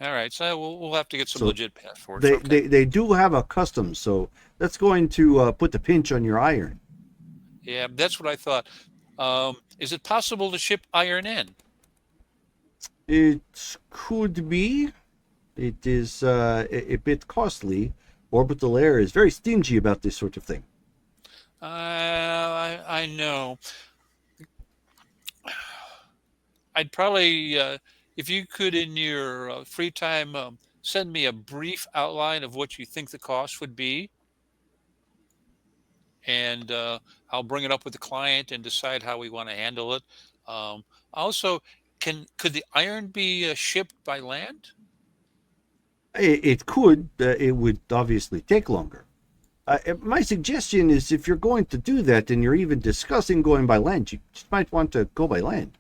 All right, so we'll have to get some So legit passports. They, Okay. they do have a custom, so that's going to put the pinch on your iron. Yeah, that's what I thought. Is it possible to ship iron in? It could be. It is a bit costly. Orbital Air is very stingy about this sort of thing. I know. I'd probably, if you could, in your free time, send me a brief outline of what you think the cost would be, and I'll bring it up with the client and decide how we want to handle it. Also, could the iron be shipped by land? It could. It would obviously take longer. My suggestion is if you're going to do that and you're even discussing going by land, you just might want to go by land.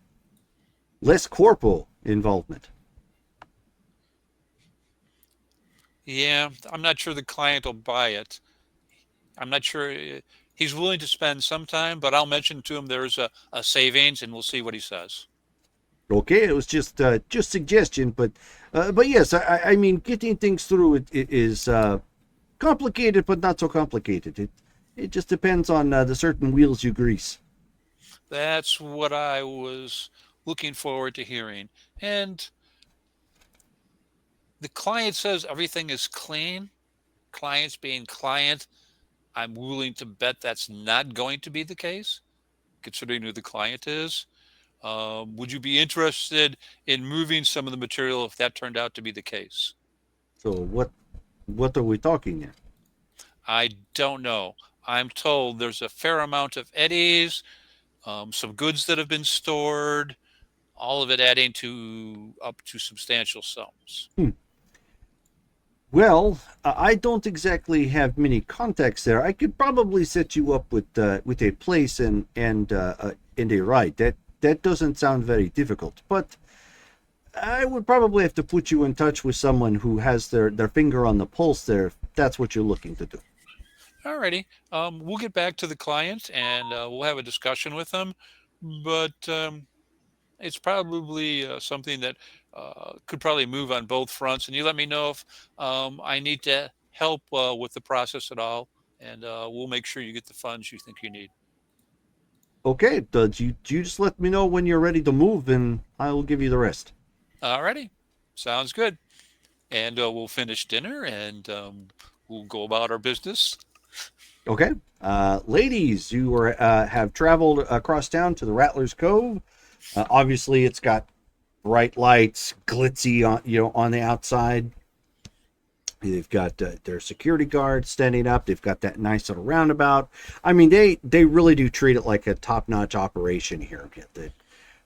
Less corporal involvement. Yeah, I'm not sure the client will buy it. I'm not sure he's willing to spend some time, but I'll mention to him there's a savings, and we'll see what he says. Okay, it was just suggestion, but yes, I mean getting things through it is complicated, but not so complicated. It just depends on the certain wheels you grease. That's what I was looking forward to hearing. And the client says everything is clean. Clients being client, I'm willing to bet that's not going to be the case, considering who the client is. Would you be interested in moving some of the material if that turned out to be the case? So what are we talking here? I don't know. I'm told there's a fair amount of eddies, some goods that have been stored, all of it adding to up to substantial sums. Well, I don't exactly have many contacts there. I could probably set you up with a place and a ride. That doesn't sound very difficult, but I would probably have to put you in touch with someone who has their finger on the pulse there, if that's what you're looking to do. Alrighty. We'll get back to the client and we'll have a discussion with them. But it's probably something that could probably move on both fronts. And you let me know if I need to help with the process at all. And we'll make sure you get the funds you think you need. Okay, you just let me know when you're ready to move, and I will give you the rest. Alrighty, sounds good. And we'll finish dinner, and we'll go about our business. Okay, ladies, you are have traveled across town to the Rattler's Cove. Obviously, it's got bright lights, glitzy on the outside. They've got their security guards standing up. They've got that nice little roundabout. I mean, they really do treat it like a top-notch operation here.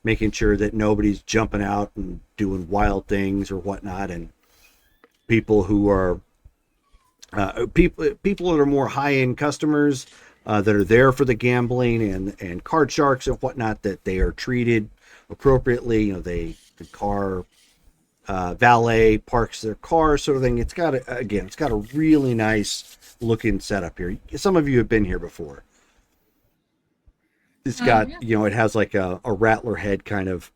Making sure that nobody's jumping out and doing wild things or whatnot, and people who are people that are more high-end customers that are there for the gambling and card sharks and whatnot, that they are treated appropriately. The car valet parks their car, sort of thing. It's got a really nice looking setup here. Some of you have been here before. It's got it has like a rattler head kind of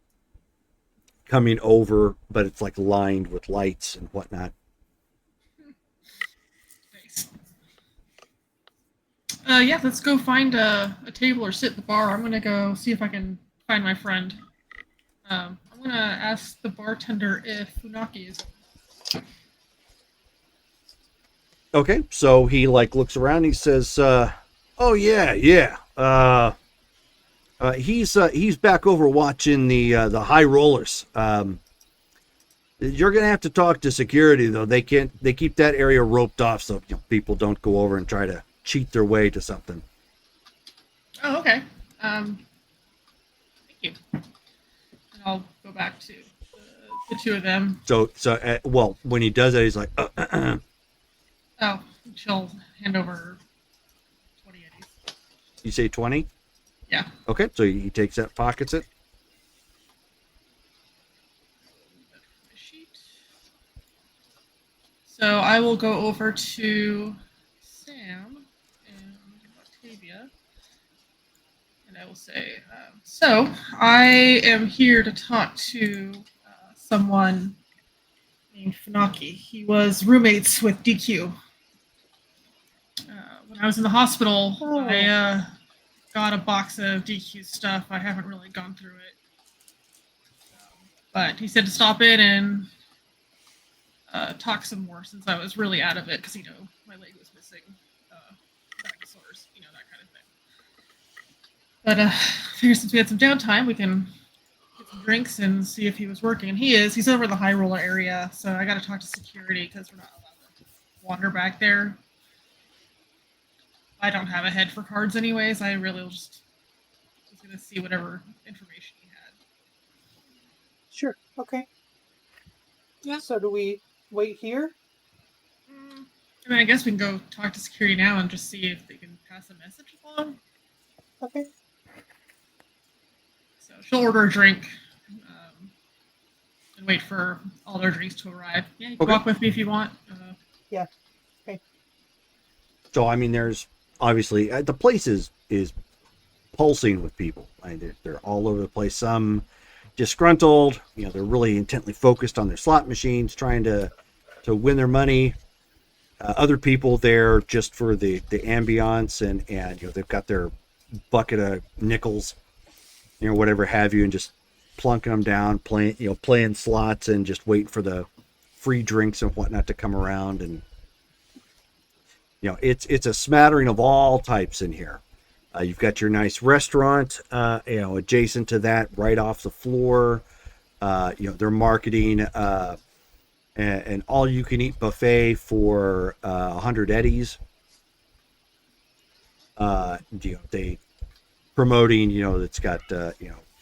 coming over, but it's like lined with lights and whatnot. Yeah, let's go find a table or sit at the bar. I'm gonna go see if I can find my friend. I'm gonna ask the bartender if Funaki is. Okay, so he looks around. And he says, "Oh yeah. He's back over watching the high rollers. You're gonna have to talk to security though. They keep that area roped off so people don't go over and try to cheat their way to something." Oh, okay. Thank you. And I'll go back to the two of them. So well, when he does that, he's like, Oh, she'll hand over 20 eddies. You say 20? Yeah. Okay, so he takes that, pockets it. So I will go over to Sam and Octavia, and I will say, so I am here to talk to someone named Funaki. He was roommates with DQ. When I was in the hospital, I got a box of DQ stuff. I haven't really gone through it. But he said to stop in and talk some more since I was really out of it because, my leg was missing dinosaurs, that kind of thing. But I figured since we had some downtime, we can get some drinks and see if he was working. And he is. He's over in the high roller area, so I got to talk to security because we're not allowed to wander back there. I don't have a head for cards anyways. I really just was going to see whatever information he had. Sure. Okay. Yeah. So do we wait here? I mean, I guess we can go talk to security now and just see if they can pass a message along. Okay. So she'll order a drink and wait for all their drinks to arrive. Yeah, you can walk with me if you want. Yeah. Okay. So, I mean, there's obviously the place is pulsing with people. They're all over the place. Some disgruntled, they're really intently focused on their slot machines, trying to win their money. Other people there just for the ambiance and they've got their bucket of nickels, whatever have you, and just plunking them down, playing slots and just waiting for the free drinks and whatnot to come around. And it's a smattering of all types in here. You've got your nice restaurant, adjacent to that, right off the floor. They're marketing an all-you-can-eat buffet for 100 eddies. They promoting, it's got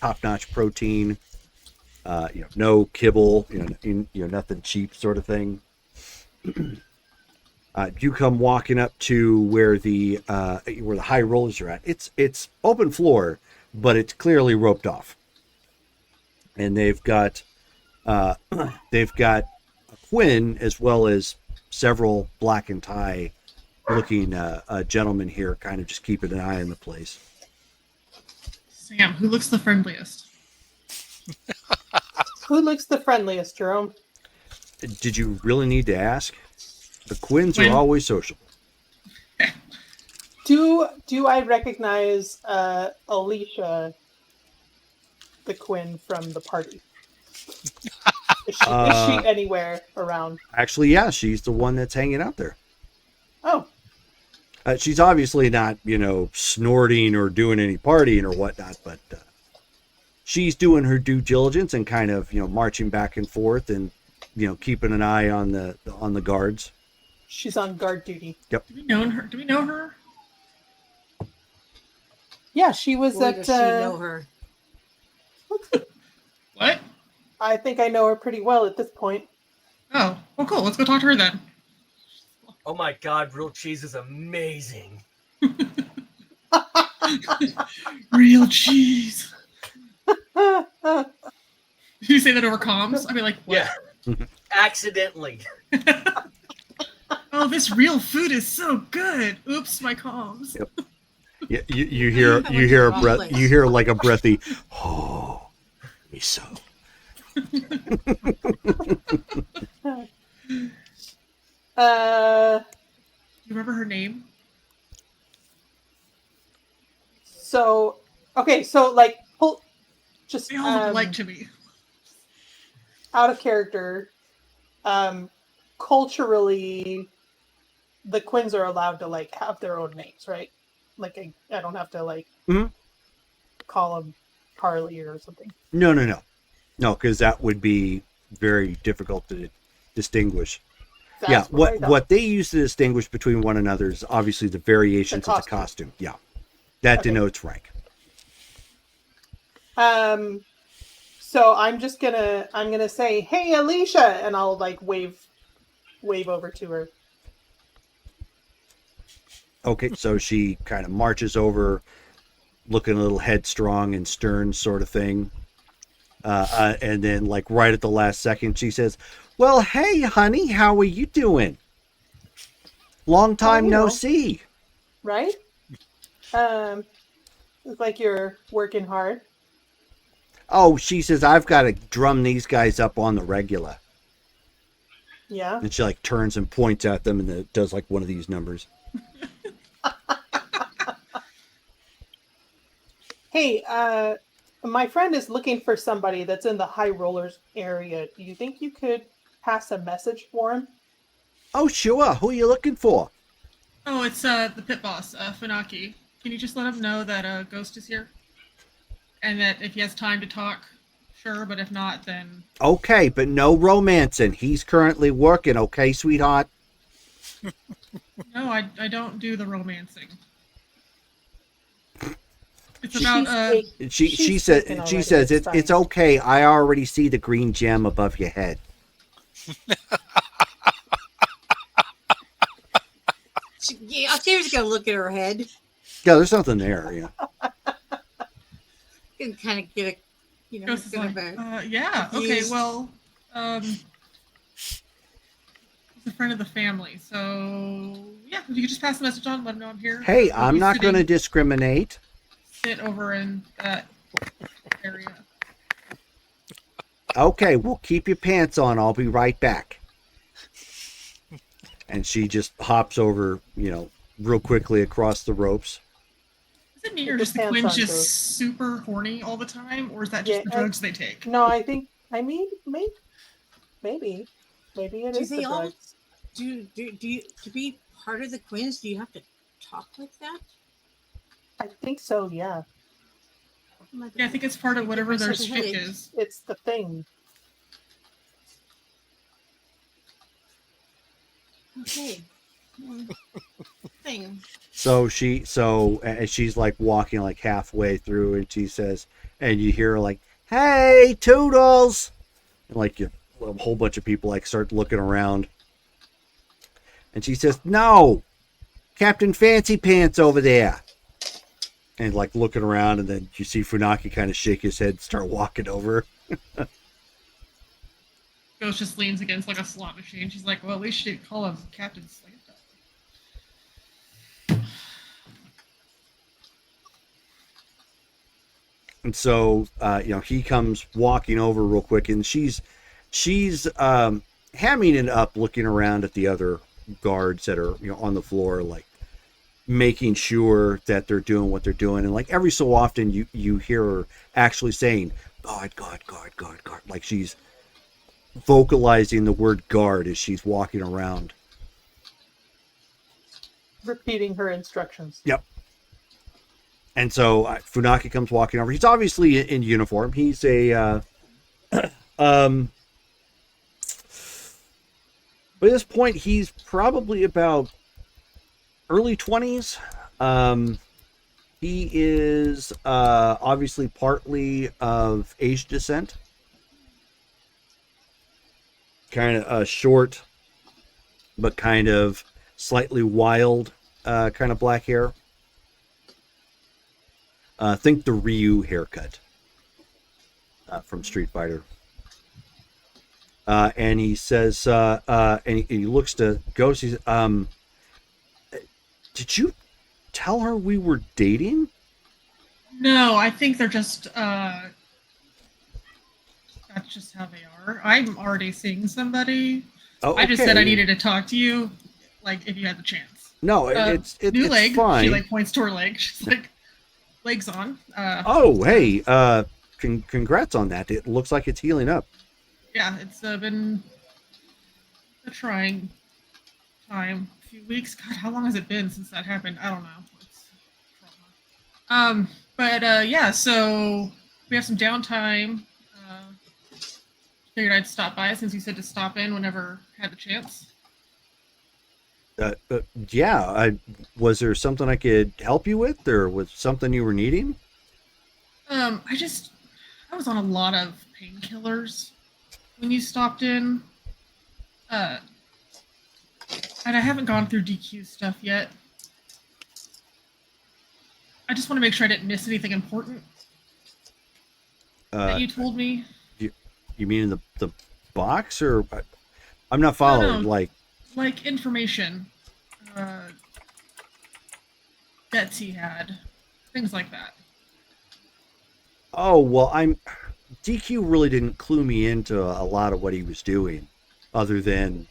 top-notch protein. No kibble, nothing cheap, sort of thing. You come walking up to where the high rollers are at. It's open floor, but it's clearly roped off. And they've got a Quinn as well as several black and tie looking gentlemen here, kind of just keeping an eye on the place. Sam, who looks the friendliest? Who looks the friendliest, Jerome? Did you really need to ask? The Quinns Quinn. are always sociable. Do I recognize Alicia, the Quinn from the party? Is she anywhere around? Actually, yeah, she's the one that's hanging out there. Oh, She's obviously not, snorting or doing any partying or whatnot, but she's doing her due diligence and kind of, marching back and forth and, keeping an eye on the guards. she's on guard duty. Do we know her? Yeah, she was Boy, at. does she know her. What? I think I know her pretty well at this point. Oh, well, cool. Let's go talk to her then. Oh my god, grilled cheese is amazing. Real cheese. Did you say that over comms? I'd be like, what? Yeah. Accidentally. Oh, this real food is so good. Oops, my comms. Yep. Yeah, you hear a breath, you hear like a breathy, oh, miso. Uh, Do you remember her name? so okay, so like, just They all look alike to me. out of character. Culturally, the Quinns are allowed to like have their own names, right? Like I don't have to like Mhm. call them Carly or something. No, because that would be very difficult to distinguish. That's Yeah, I thought. what they use to distinguish between one another is obviously the variations of the costume. Yeah, that Okay. denotes rank. So I'm gonna say, "Hey, Alicia," and I'll like wave over to her. Okay, so she kind of marches over, looking a little headstrong and stern, sort of thing. And then, like right at the last second, she says, "Well, hey, honey, how are you doing? Long time you no know. see." Right? Looks like you're working hard. Oh, she says, "I've got to drum these guys up on the regular." Yeah. And she like turns and points at them and it does like one of these numbers. Hey, my friend is looking for somebody that's in the High Rollers area. Do you think you could pass a message for him? Oh, sure. Who are you looking for? Oh, it's the pit boss, Funaki. Can you just let him know that Ghost is here? And that if he has time to talk, sure, but if not, then... Okay, but no romancing. He's currently working, okay, sweetheart? No, I don't do the romancing. It's about, She says it's okay. I already see the green gem above your head. Yeah, David's gonna look at her head Yeah, there's something there. Yeah. and kind of get a, Ghost is kind like, of a yeah, okay, confused. well, he's a friend of the family, so, yeah, if you could just pass the message on, let him know I'm here. Hey, I'll I'm be not going to sitting- discriminate. Sit over in that area. Okay, well, keep your pants on. I'll be right back. And she just hops over, real quickly across the ropes. Is it me or Put just the the pants Quinns on, just too. super horny all the time, or is that just Yeah, the drugs they take? No, maybe it Do is they the all drugs. do you to be part of the Quinns? Do you have to talk like that? I think so. Yeah, Oh my Yeah, I God. think it's part of whatever their myself a shtick headache. is. it's the thing. Okay. Thing. So as she's like walking like halfway through, and she says, and you hear her like, "Hey, Toodles!" And like a whole bunch of people like start looking around, and she says, "No, Captain Fancy Pants over there." And like looking around, and then you see Funaki kind of shake his head, and start walking over. Ghost just leans against like a slot machine. She's like, well, at least she didn't call him Captain Slant. And so, he comes walking over real quick, and she's hamming it up, looking around at the other guards that are, on the floor, like, making sure that they're doing what they're doing. And like every so often you hear her actually saying, God, God, God, God, God. Like she's vocalizing the word guard as she's walking around. Repeating her instructions. Yep. And so Funaki comes walking over. He's obviously in uniform. He's a by this point, he's probably about early 20s. He is obviously partly of Asian descent. Kind of short, but kind of slightly wild kind of black hair. Think the Ryu haircut from Street Fighter. And he says, and he looks to Ghost. He says, did you tell her we were dating? No, I think they're just that's just how they are. I'm already seeing somebody. Oh, I just said I okay. needed to talk to you, like if you had the chance. No, it's new it's leg. fine. She like points to her leg. She's like, legs on. Oh, hey, congrats on that. It looks like it's healing up. Yeah, it's been a trying time. A few weeks. God, how long has it been since that happened? I don't know. It's trauma. But yeah, so we have some downtime. Figured I'd stop by since you said to stop in whenever I had the chance. Yeah, was there something I could help you with, or was something you were needing? I was on a lot of painkillers when you stopped in. And I haven't gone through DQ stuff yet. I just want to make sure I didn't miss anything important that you told me. You mean in the box, or I'm not following. No. Like information. Debts he had, things like that. Oh, well, DQ really didn't clue me into a lot of what he was doing, other than,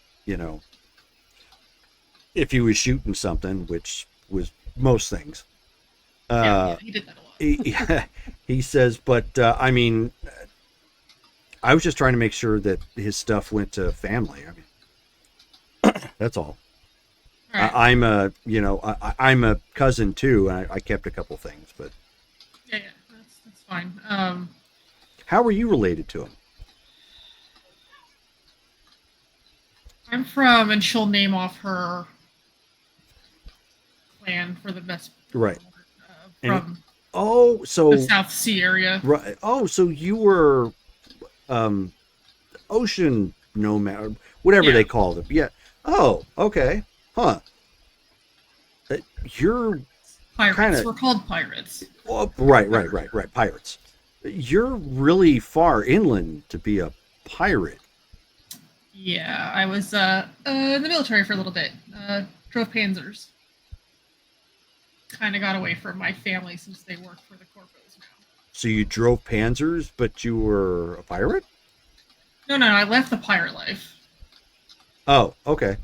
if he was shooting something, which was most things. Yeah, he did that a lot. He says, but I was just trying to make sure that his stuff went to family. That's all. Right. I'm a cousin too, and I kept a couple things, but Yeah, that's fine. how are you related to him? I'm from, and she'll name off her clan for the best. Right. From Oh, so the South Sea area. right. Oh, so you were ocean nomad, whatever Yeah. they called it. Yeah. Oh, okay. Huh. You're Pirates. kinda- We're called pirates. oh, right. Pirates. You're really far inland to be a pirate. Yeah, I was in the military for a little bit. Drove Panzers. Kind of got away from my family since they work for the Corpos now. So you drove Panzers, but you were a pirate? No, I left the pirate life. Oh, okay.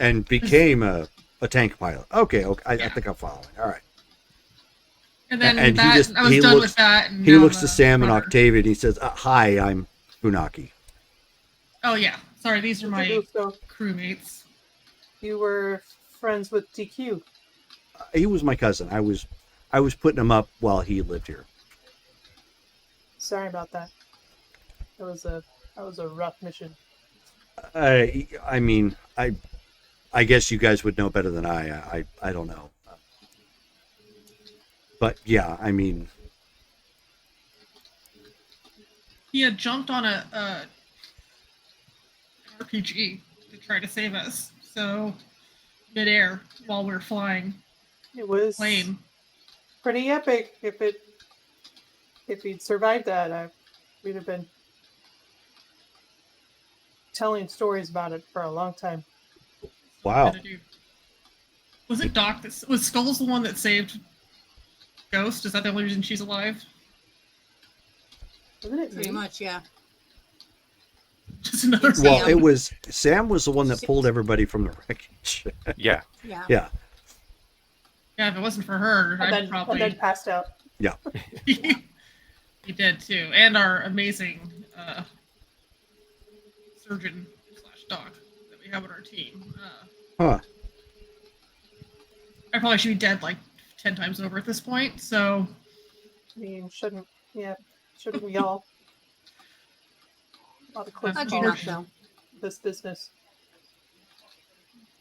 And became a tank pilot. Okay. I Yeah. think I'm following. All right. And then And that, I was done with that. And He now looks I'm to a Sam and runner. Octavia, and he says, "Hi, I'm Funaki." Oh yeah, sorry, these are my So crewmates. you were friends with DQ. He was my cousin. I was putting him up while he lived here. Sorry about that. That was a rough mission. I guess you guys would know better than I don't know. But yeah, He had jumped on a RPG to try to save us. So midair while we were flying It was plane. pretty epic. If he'd survived that, we'd have been telling stories about it for a long time. wow. Had to do. Was it Doc that was Skulls the one that saved Ghost? Is that the only reason she's alive? Wasn't it Pretty me? much, yeah. Just another. Sam. Well, Sam was the one that pulled everybody from the wreckage. Yeah. Yeah. Yeah. Yeah, if it wasn't for her, and I'd then probably. passed out. He did too, and our amazing surgeon / doc that we have on our team. Huh. I probably should be dead like 10 times over at this point. So I mean, shouldn't we all? A lot of close How'd you not calls know? in this business.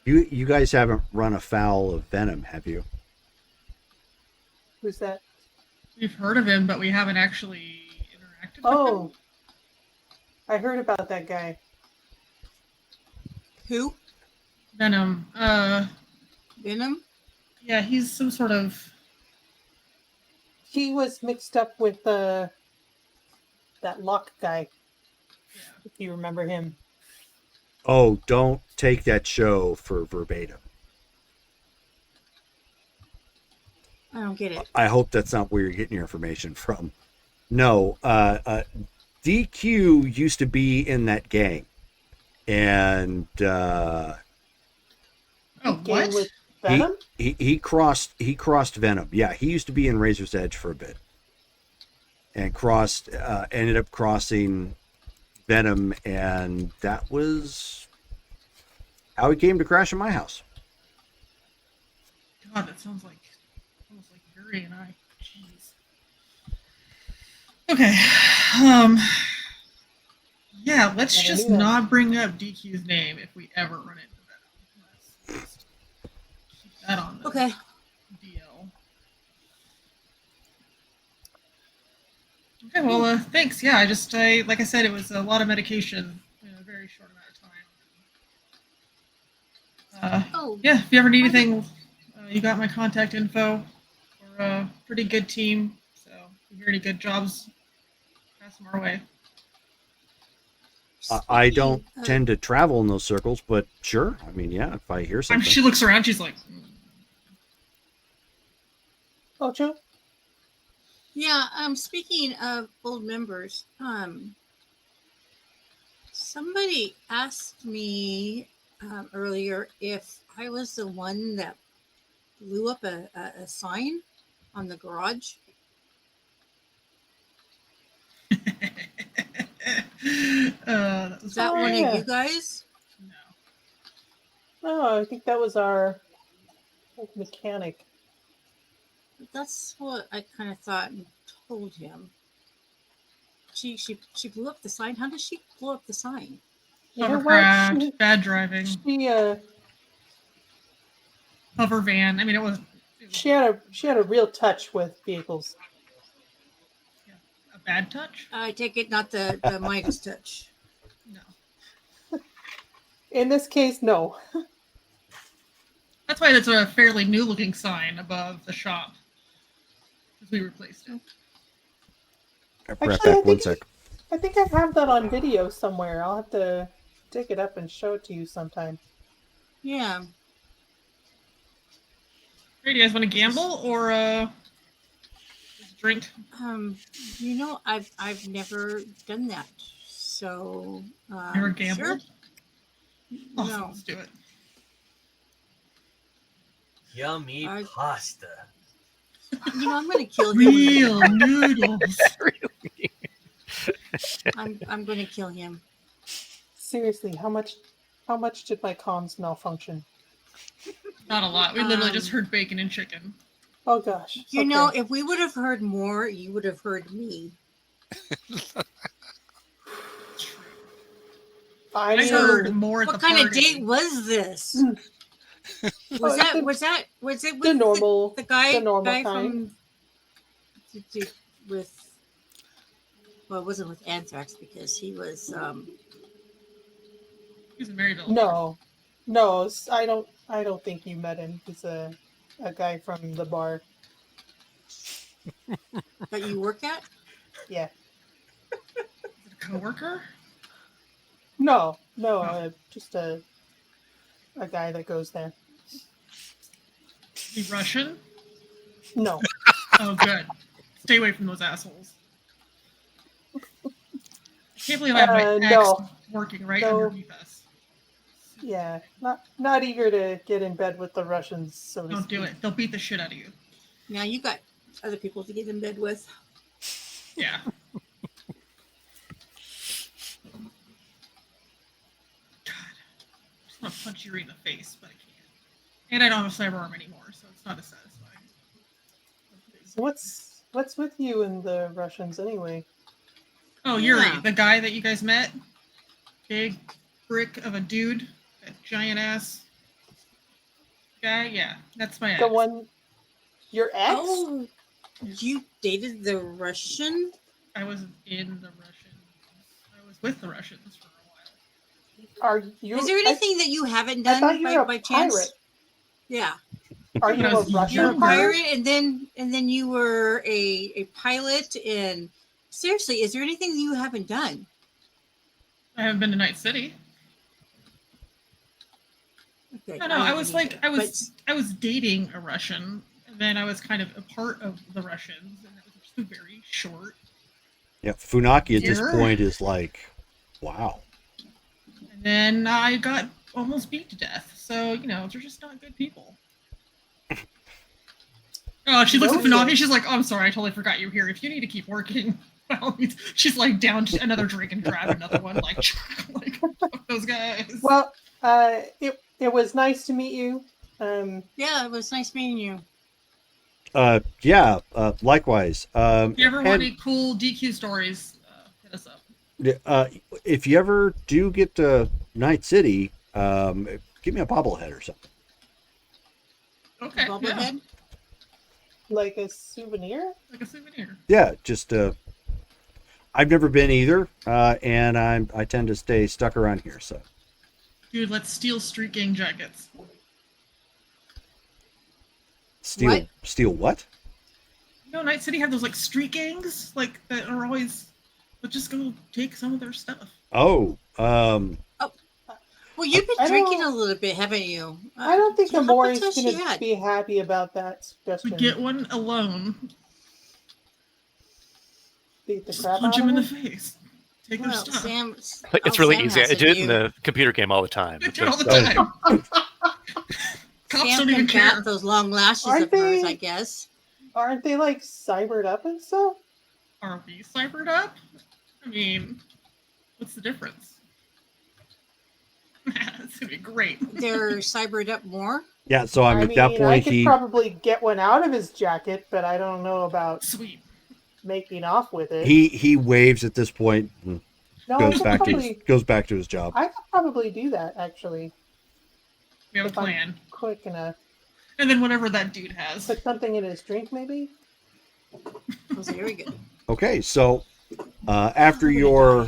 You guys haven't run afoul of Venom, have you? Who's that? we've heard of him, but we haven't actually interacted with him. Oh, I heard about that guy. Who? Venom. Venom? Yeah, he's some sort of. He was mixed up with that Locke guy. If you remember him. Oh, don't take that show for verbatim. I don't get it. I hope that's not where you're getting your information from. No, DQ used to be in that gang, and Oh, Gang what? with Venom? he crossed Venom. Yeah, he used to be in Razor's Edge for a bit, and ended up crossing Venom, and that was how he came to crash in my house. God, that sounds like almost like Yuri and I. Jeez. Okay. Yeah, let's Yeah, just maybe not bring up DQ's name if we ever run into Venom. Let's just keep that on the Okay. DL. Okay, well, thanks. Yeah, I like I said, it was a lot of medication in a very short amount of time. Oh, Yeah, if you ever need anything, you got my contact info. We're a pretty good team, so if you hear any good jobs, pass them our way. I don't speaking of- tend to travel in those circles, but sure. I mean, yeah, if I hear something. She looks around, she's like, Ocho? Yeah, speaking of old members, somebody asked me earlier if I was the one that blew up a sign on the garage. that was Is that Oh, one yeah. of you guys? no. Oh, I think that was our mechanic. That's what I kind of thought and told him. She blew up the sign. How does she blow up the sign? You know what? Hovercraft, bad driving, hover van. I mean, it was She had a real touch with vehicles. a bad touch. I take it not the Midas touch. No. In this case, no. That's why it's a fairly new-looking sign above the shop. Because we replaced it. I'll be right Actually, back. One sec. I think I have that on video somewhere. I'll have to dig it up and show it to you sometime. Yeah. Hey, do you guys want to gamble or just drink? You know, I've never done that. So Never sure. gambled? Awesome, No. let's do it. Yummy I- pasta. You know, I'm gonna kill him. Real noodles. I'm gonna kill him. Seriously, how much did my comms malfunction? Not a lot. We literally just Um, heard bacon and chicken. Oh gosh. You okay. know, if we would have heard more, you would have heard me. I I mean, heard more at What the kind of party. date was this? Oh, Was it with the normal the guy the normal guy kind. from with well, it wasn't with Anthrax because he was He's in Maryville. No, I don't think you met him. He's a guy from the bar. that you work at. Yeah. Is it a coworker? No, just a guy that goes there. Is he Russian? No. Oh, good. Stay away from those assholes. I can't believe I have my ex No. working right No. underneath us. Yeah, not eager to get in bed with the Russians. So to Don't do speak. it. They'll beat the shit out of you. Now you got other people to get in bed with. Yeah. God. I just want to punch you right in the face, but I can't. And I don't have a cyber arm anymore, so it's not as satisfying. So what's with you and the Russians anyway? Oh, Yuri, Yeah. the guy that you guys met? Big brick of a dude, that giant ass guy? Yeah, that's my ex. The one, your ex? Oh, you dated the Russian? I was in the Russians. I was with the Russians for a while. Are you? Is there anything that you haven't I done thought you were a by chance? pirate. Yeah, Are you When I a was Russian you're a younger- pirate? pirate, and then you were a pilot. And seriously, is there anything that you haven't done? I haven't been to Night City. Okay, No, I was haven't like, either, I was dating a Russian, and then I was kind of a part of the Russians, and it was just very short. Yeah, Funaki at this Sure. point is like, wow. And then I got almost beat to death. So, you know, they're just not good people. Oh, she looks at No. Funaki, she's like, oh, I'm sorry, I totally forgot you were here. If you need to keep working, by all means. She's like down to another drink and grab another one, like, like fuck those guys. Well, it was nice to meet you. yeah, it was nice meeting you. Yeah, likewise. If you ever want and- any cool DQ stories, hit us up. If you ever do get to Night City, give me a bobblehead or something. Okay, yeah, Bubblehead. like a souvenir. like a souvenir. Yeah, just I've never been either, and I tend to stay stuck around here. So Dude, let's steal street gang jackets. steal what? You know, Night City have those like street gangs, like that are always. Let's just go take some of their stuff. Oh, Well, you've been I drinking a don't- little bit, haven't you? I don't think the how much Mori's has she going to had? be happy about that We suggestion. get one alone. Beat the crap Punch out him in of the him. face. Take their Well, stuff. Sam. It's oh, really Sam easy. I has do it you- in the computer game all the time. I do it all the Oh. time. Cops Sam don't can even care. count those long lashes Aren't of hers, they- I guess. Aren't they like cybered up and stuff? Are we cybered up? I mean, what's the difference? It's gonna be great. They're cybered up more. yeah. So I'm I at mean, that I point. could probably get one out of his jacket, but I don't know about Sweet. making off with it. He waves at this point and no, I goes could back probably, to his job. I could probably do that actually. We have a If I'm plan. quick enough. And then whatever that dude has. Put something in his drink, maybe. Oh, very good. Okay, so after your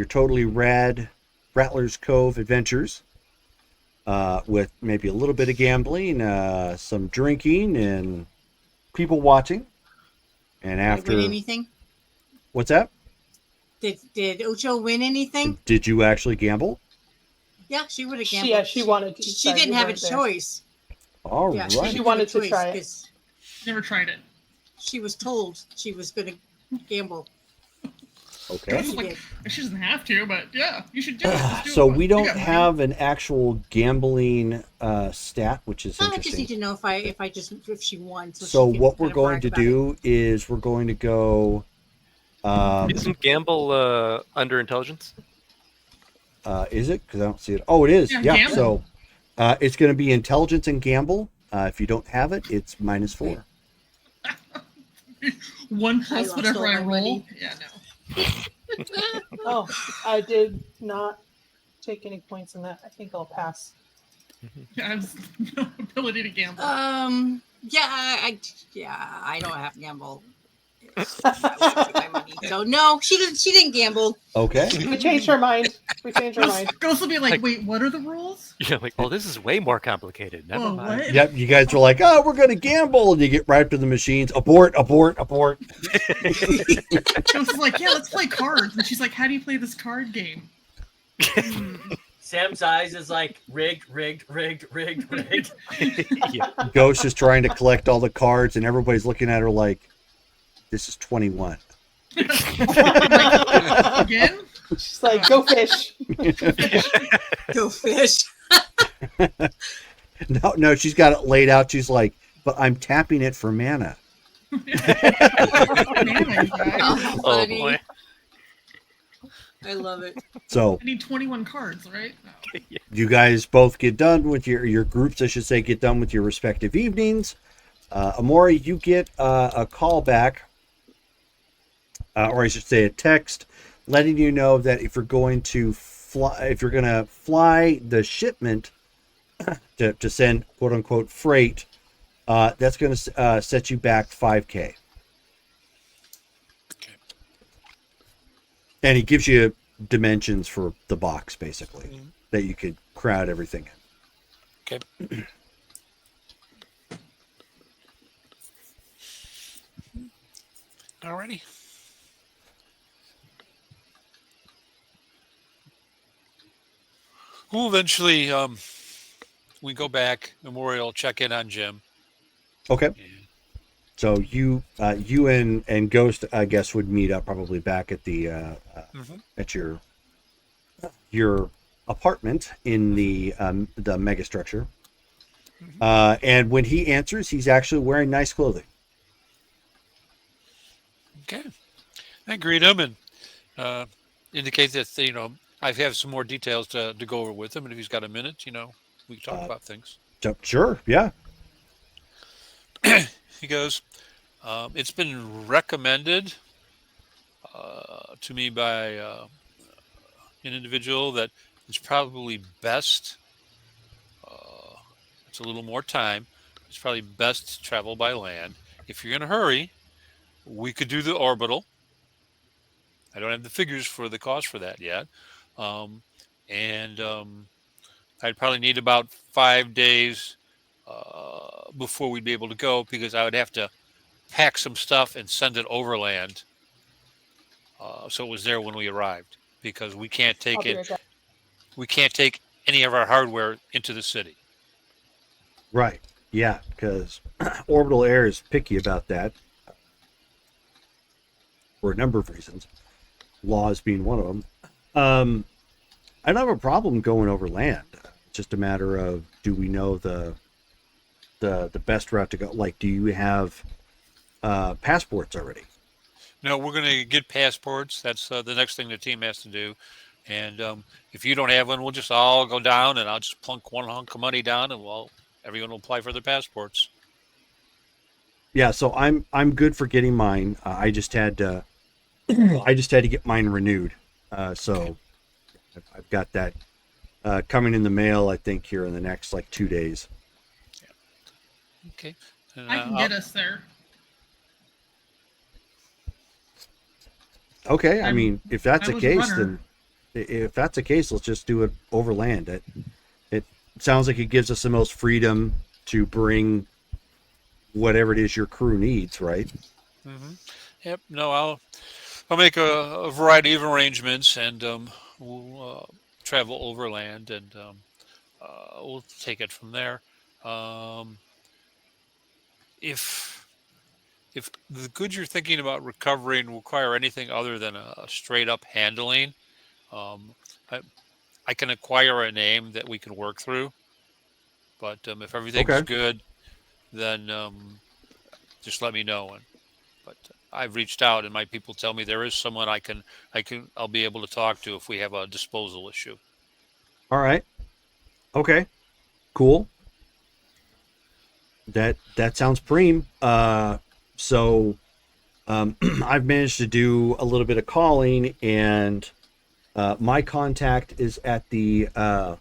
totally rad Rattler's Cove adventures, with maybe a little bit of gambling, some drinking, and people watching, and Did I after win anything? what's that? Did Ocho win anything? Did you actually gamble? Yeah, she would have She- gambled. yeah, she wanted to, She but didn't you have a weren't there. choice. All Yeah, right. she didn't wanted have a to try it. 'cause Never tried it. She was told she was going to gamble. Okay. She Like, did. she doesn't have to, but yeah, you should do it. Just do So it. we You don't got money. have an actual gambling stat, which is No, I just need interesting. to know if she won. So she can what we're kind of going brag to about it. do is we're going to go. Isn't gamble under intelligence? Is it? Because I don't see it. Oh, it is. Yeah, Yeah. gamble. So it's going to be intelligence and gamble. If you don't have it, it's -4. 1 I plus lost whatever all I my roll. money. Yeah, no. Oh, I did not take any points in that. I think I'll pass. Yeah, I have no ability to gamble. Yeah, I don't have gamble. I would take my money. So no, she didn't gamble. Okay. We changed our mind. We changed our mind. Ghost will be like, Like- wait, what are the rules? Yeah, like, oh, this is way more complicated. Never Whoa, mind. what? Yep. You guys were like, "Oh, we're going to gamble," and you get right up to the machines. Abort! Abort! Abort! Ghost is like, yeah, let's play cards. And she's like, how do you play this card game? Sam's eyes is like rigged. Yeah. Ghost is trying to collect all the cards, and everybody's looking at her like, "This is 21." Again? She's like, go fish. Go fish. No, she's got it laid out. She's like, but I'm tapping it for mana. Damn, guys. Oh, Oh funny. boy. I love it. So I need 21 cards, right? No. you guys both get done with your groups, I should say, get done with your respective evenings. Amori, you get a call back, or I should say a text, letting you know that if you're going to fly the shipment to send quote unquote freight, that's going to set you back 5K. Okay. And he gives you dimensions for the box, basically, Mhm. that you could crowd everything in. Okay. Alrighty. We'll eventually we go back. Memorial check in on Jim. Okay. And So you and Ghost, I guess, would meet up probably back at the Mhm. at your apartment in the megastructure. And when he answers, he's actually wearing nice clothing. Okay. I greet him and indicate that I have some more details to go over with him, and if he's got a minute, we can talk about things. So, sure, yeah. He goes, it's been recommended to me by an individual that it's probably best, it's a little more time, it's probably best to travel by land. If you're in a hurry, we could do the orbital. I don't have the figures for the cost for that yet. I'd probably need about 5 days before we'd be able to go, because I would have to pack some stuff and send it overland, so it was there when we arrived, because we can't I'll take be it. right back. We can't take any of our hardware into the city. Right. Yeah, because Orbital Air is picky about that for a number of reasons. Laws being one of them. I don't have a problem going over land. It's just a matter of, do we know the best route to go? Like, do you have passports already? No, we're going to get passports. That's the next thing the team has to do. And if you don't have one, we'll just all go down, and I'll just plunk one hunk of money down, and everyone will apply for their passports. Yeah, so I'm good for getting mine. I just had to get mine renewed. So I've got that coming in the mail, I think, here in the next 2 days. Okay. And, I can get us there. Okay, I I'm- mean, if that's I the was a case, runner. then if that's the case, let's just do it overland. It sounds like it gives us the most freedom to bring whatever it is your crew needs, right? Mm-hmm. Yep. No, I'll make a variety of arrangements, and we'll travel overland, and we'll take it from there. If the goods you're thinking about recovering require anything other than a straight up handling, I can acquire a name that we can work through. But if everything's Okay. good, then just let me know. But I've reached out, and my people tell me there is someone I'll be able to talk to if we have a disposal issue. All right. Okay. Cool. That sounds preem. So I've managed to do a little bit of calling, and my contact is at the El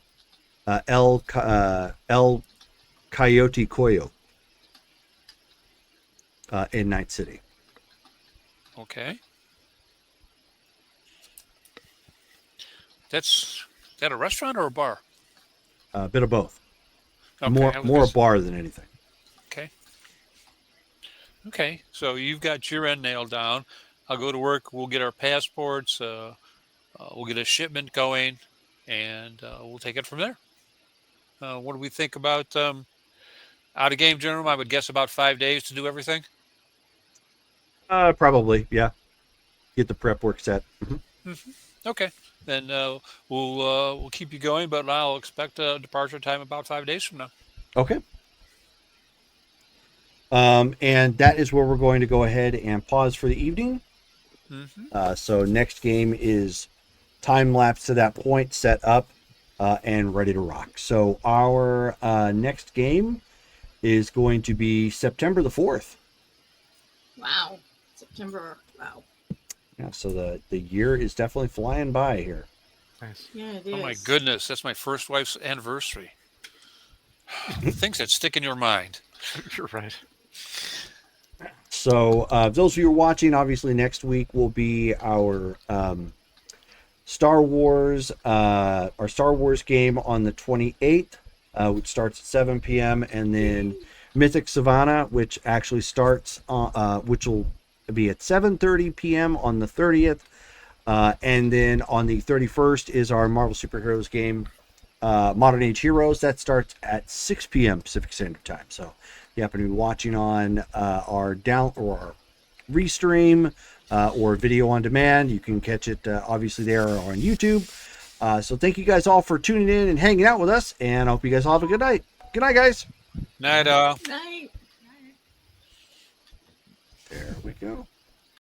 Coyote Coyo in Night City. Okay. Is that a restaurant or a bar? A bit of both. Okay, more I was more a gonna bar than anything. Okay. Okay. So you've got your end nailed down. I'll go to work. We'll get our passports. We'll get a shipment going, and we'll take it from there. What do we think about out of game, General? I would guess about 5 days to do everything. Probably, yeah. get the prep work set. Okay, then we'll keep you going, but I'll expect a departure time about 5 days from now. Okay. And that is where we're going to go ahead and pause for the evening. So next game is time lapse to that point, set up, and ready to rock. So our next game is going to be September the 4th. Wow. September. Wow. Yeah, so the year is definitely flying by here. Nice. Yeah, it is. Oh my goodness, that's my first wife's anniversary. Things that stick in your mind. You're right. So those of you who are watching, obviously next week will be our Star Wars game on the 28th, which starts at 7 p.m. and then Mythic Savannah, which actually starts which will be at 7:30 p.m. on the 30th, and then on the 31st is our Marvel Superheroes game, Modern Age Heroes. That starts at 6 p.m. Pacific Standard Time. So if you happen to be watching on our restream or video on demand, you can catch it obviously there or on YouTube. So thank you guys all for tuning in and hanging out with us, and I hope you guys all have a good night. Good night, guys. Night. Night. There we go.